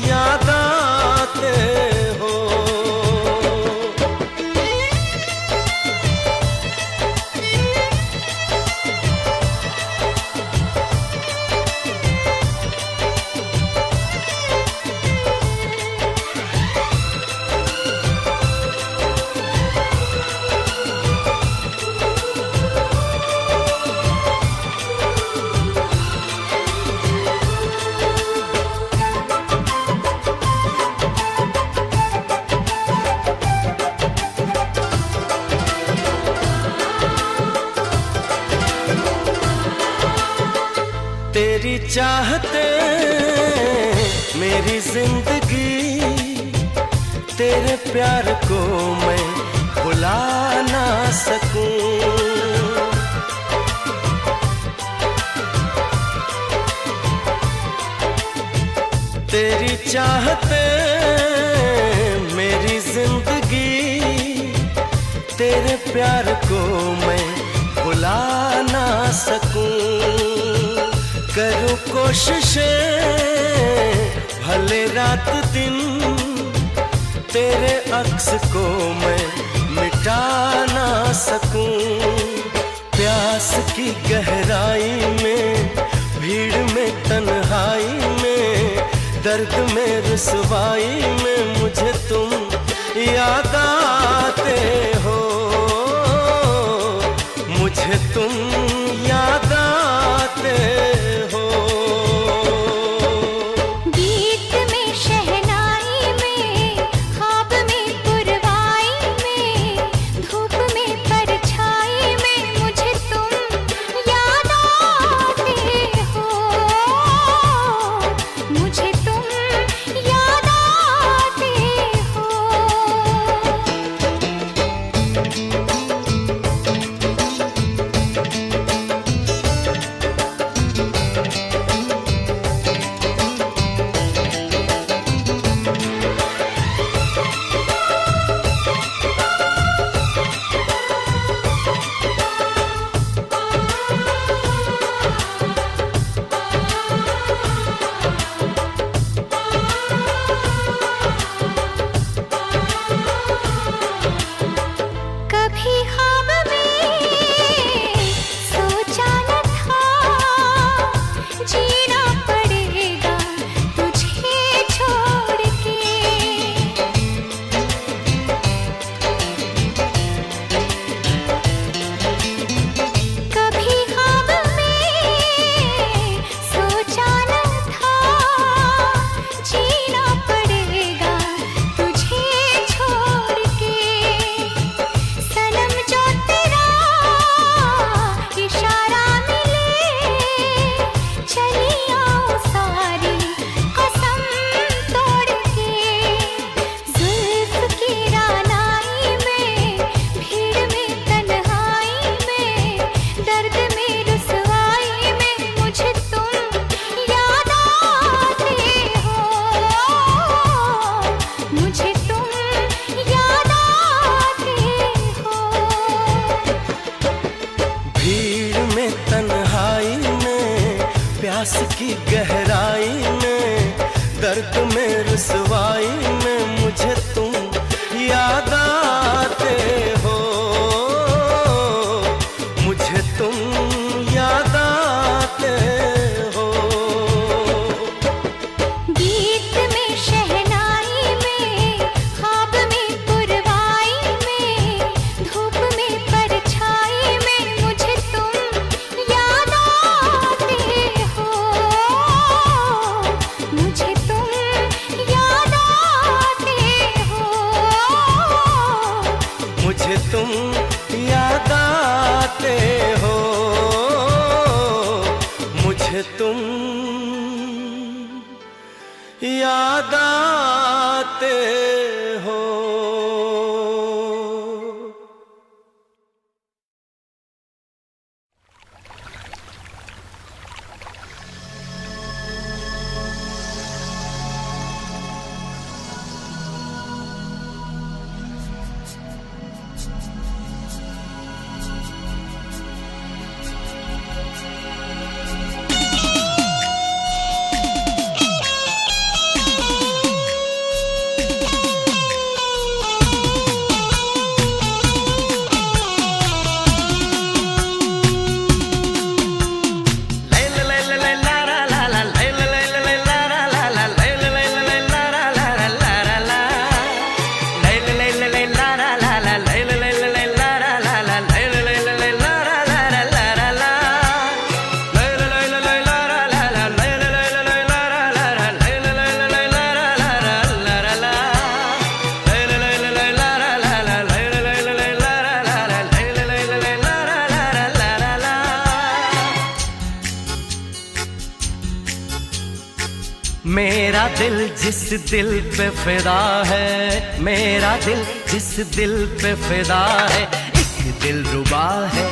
Speaker 3: याद आते हो। तेरी चाहते मेरी जिंदगी, तेरे प्यार को मैं भुला ना सकूं। तेरी चाहते मेरी जिंदगी, तेरे प्यार को मैं भुला ना सकूं। करूं कोशिशें भले रात दिन, तेरे अक्स को मैं मिटा ना सकूं। प्यास की गहराई में, भीड़ में
Speaker 4: दर्द में रुसवाई में मुझे तुम याद आते हो, मुझे तुम याद आते हो।
Speaker 8: गीत में शहनाई में, ख्वाब में पुरवाई में, धूप में परछाई में मुझे तुम याद आते हो, मुझे तुम याद आते हो। कभी ख्वाब में सोचा न था जीना पड़ेगा तुझे छोड़ के, कभी ख्वाब में सोचा न था जीना पड़ेगा तुझे छोड़ के। सनम जो तेरा इशारा मिले, चली आओ सारी कसम तोड़ के। जुल्फ की रानाई में, भीड़ में तन्हाई में, दर्द में रुसवाई में मुझे तुम याद आते हो, मुझे तुम याद आते हो।
Speaker 4: भीड़ में तन्हाई में, प्यास की गहराई में, दर्द में रुसवाई में मुझे तुम याद आते हो, मुझे तुम याद आते हो।
Speaker 8: गीत में शहनाई में, ख्वाब में पुरवाई में, धूप में परछाई में मुझे तुम याद आते हो, मुझे तुम याद आते हो,
Speaker 4: मुझे तुम याद आते हो, मुझे तुम याद आते हो।
Speaker 1: मेरा दिल जिस दिल पे फिदा है, मेरा दिल जिस दिल पे फिदा है, एक दिल रुबा है,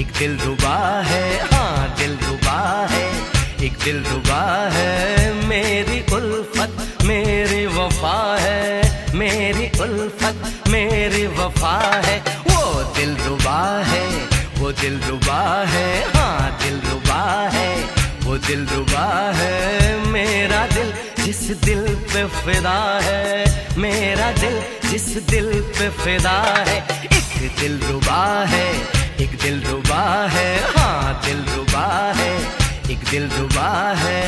Speaker 1: एक दिल रुबा है, हाँ दिल रुबा है, एक दिल रुबा है। मेरी उल्फत मेरी वफा है, मेरी उल्फत मेरी वफा है। वो दिल रुबा है, वो दिल रुबा है, हाँ दिल रुबा है, वो दिल रुबा है। मेरा दिल जिस दिल पे फिदा है, मेरा दिल जिस दिल पे फिदा है, एक दिल रुबा है, एक दिल रुबा है, हाँ दिल रुबा है, एक दिल रुबा है।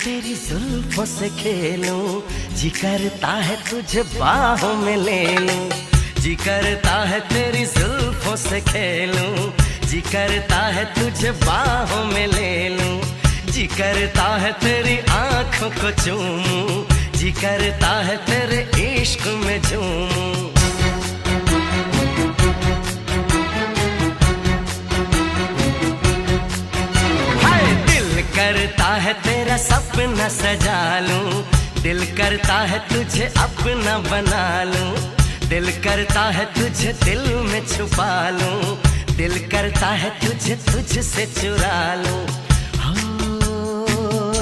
Speaker 1: तेरी जुल्फों से खेलूं, जी करता है तुझे बाहों में ले लूं। जी करता है तेरी जुल्फों से खेलूं, जी करता है तुझे बाहों में ले लूं। जी करता है तेरी आंखों को चूमूं, जी करता है तेरे इश्क में झूमूं। करता है तेरा सपना सजा लूं, दिल करता है तुझे अपना बना लूं। दिल करता है तुझे दिल में छुपा लूं, दिल करता है तुझे तुझसे चुरा लूं। हो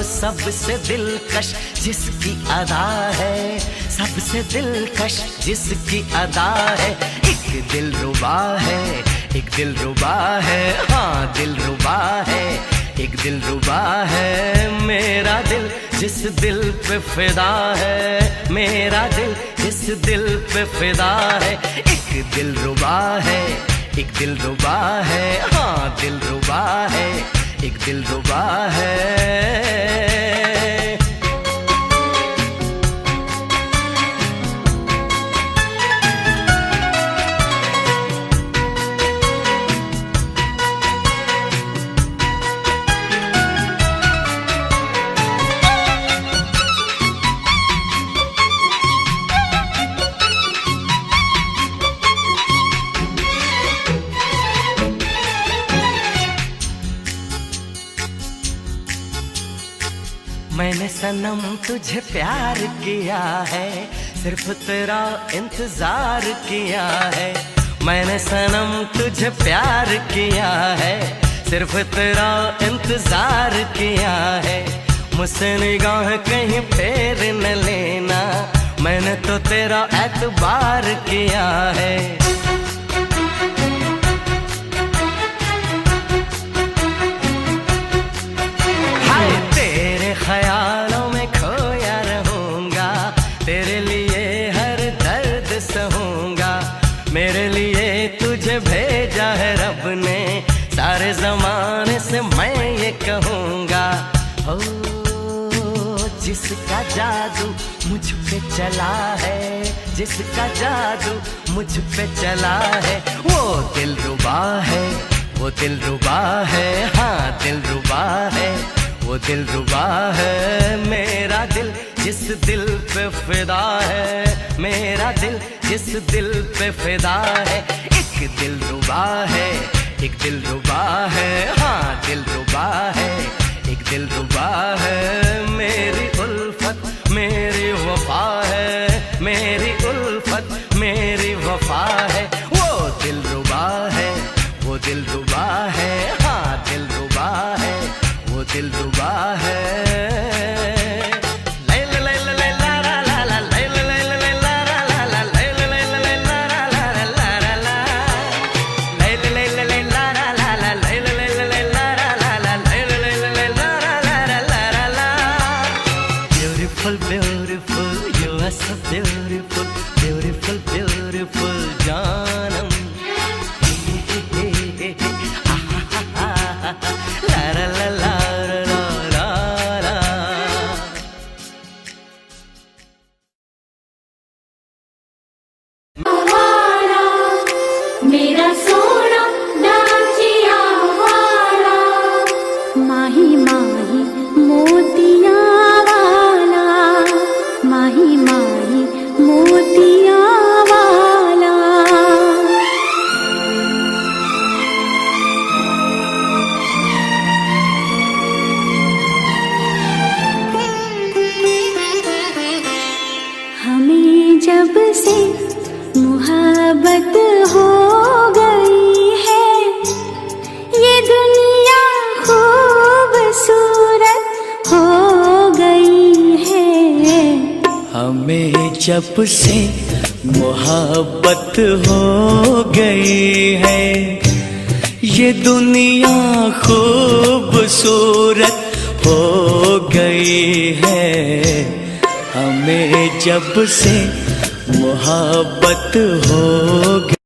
Speaker 1: सबसे दिलकश जिसकी अदा है, सबसे दिलकश जिसकी अदा है। एक दिलरुबा है, एक दिलरुबा है, हाँ दिलरुबा है, एक दिलरुबा है। मेरा दिल जिस दिल पे फिदा है, मेरा दिल जिस दिल पे फिदा है। एक दिलरुबा है, एक दिलरुबा है, हाँ दिलरुबा है, एक दिलरुबा है। मैंने सनम तुझे प्यार किया है, सिर्फ तेरा इंतजार किया है। मैंने सनम तुझे प्यार किया है, सिर्फ तेरा इंतजार किया है। मुझसे निगाह कहीं फेर न लेना, मैंने तो तेरा एतबार किया है। ख्यालों में खोया रहूंगा, तेरे लिए हर दर्द सहूंगा। मेरे लिए तुझे भेजा है रब ने, सारे जमाने से मैं ये कहूंगा। ओ जिसका जादू मुझ पे चला है, जिसका जादू मुझ पे चला है। वो दिलरुबा है, वो दिलरुबा है, हाँ दिलरुबा है, वो दिलरुबा है। मेरा दिल जिस दिल पे फिदा है, मेरा दिल जिस दिल पे फिदा है। एक दिलरुबा है, एक दिलरुबा है, हाँ दिलरुबा है, एक दिलरुबा है। मेरी उल्फत मेरी वफा है, मेरी उल्फत मेरी वफा है। वो दिलरुबा है, वो दिलरुबा है, हाँ दिलरुबा है, वो दिलरुबा है। Beautiful, beautiful, you are so beautiful, beautiful, beautiful, जानम। La la la la la la la।
Speaker 2: मेरा सोना नाचिया वाला, माही माही मोतिया वाला, माही माही मोतिया वाला। हमें जब से मोहब्बत हो गई है, ये दुनिया खूबसूरत हो गई है।
Speaker 3: हमें जब से मोहब्बत हो गई है, ये दुनिया खूबसूरत हो गई है। हमें जब से मोहब्बत हो गई।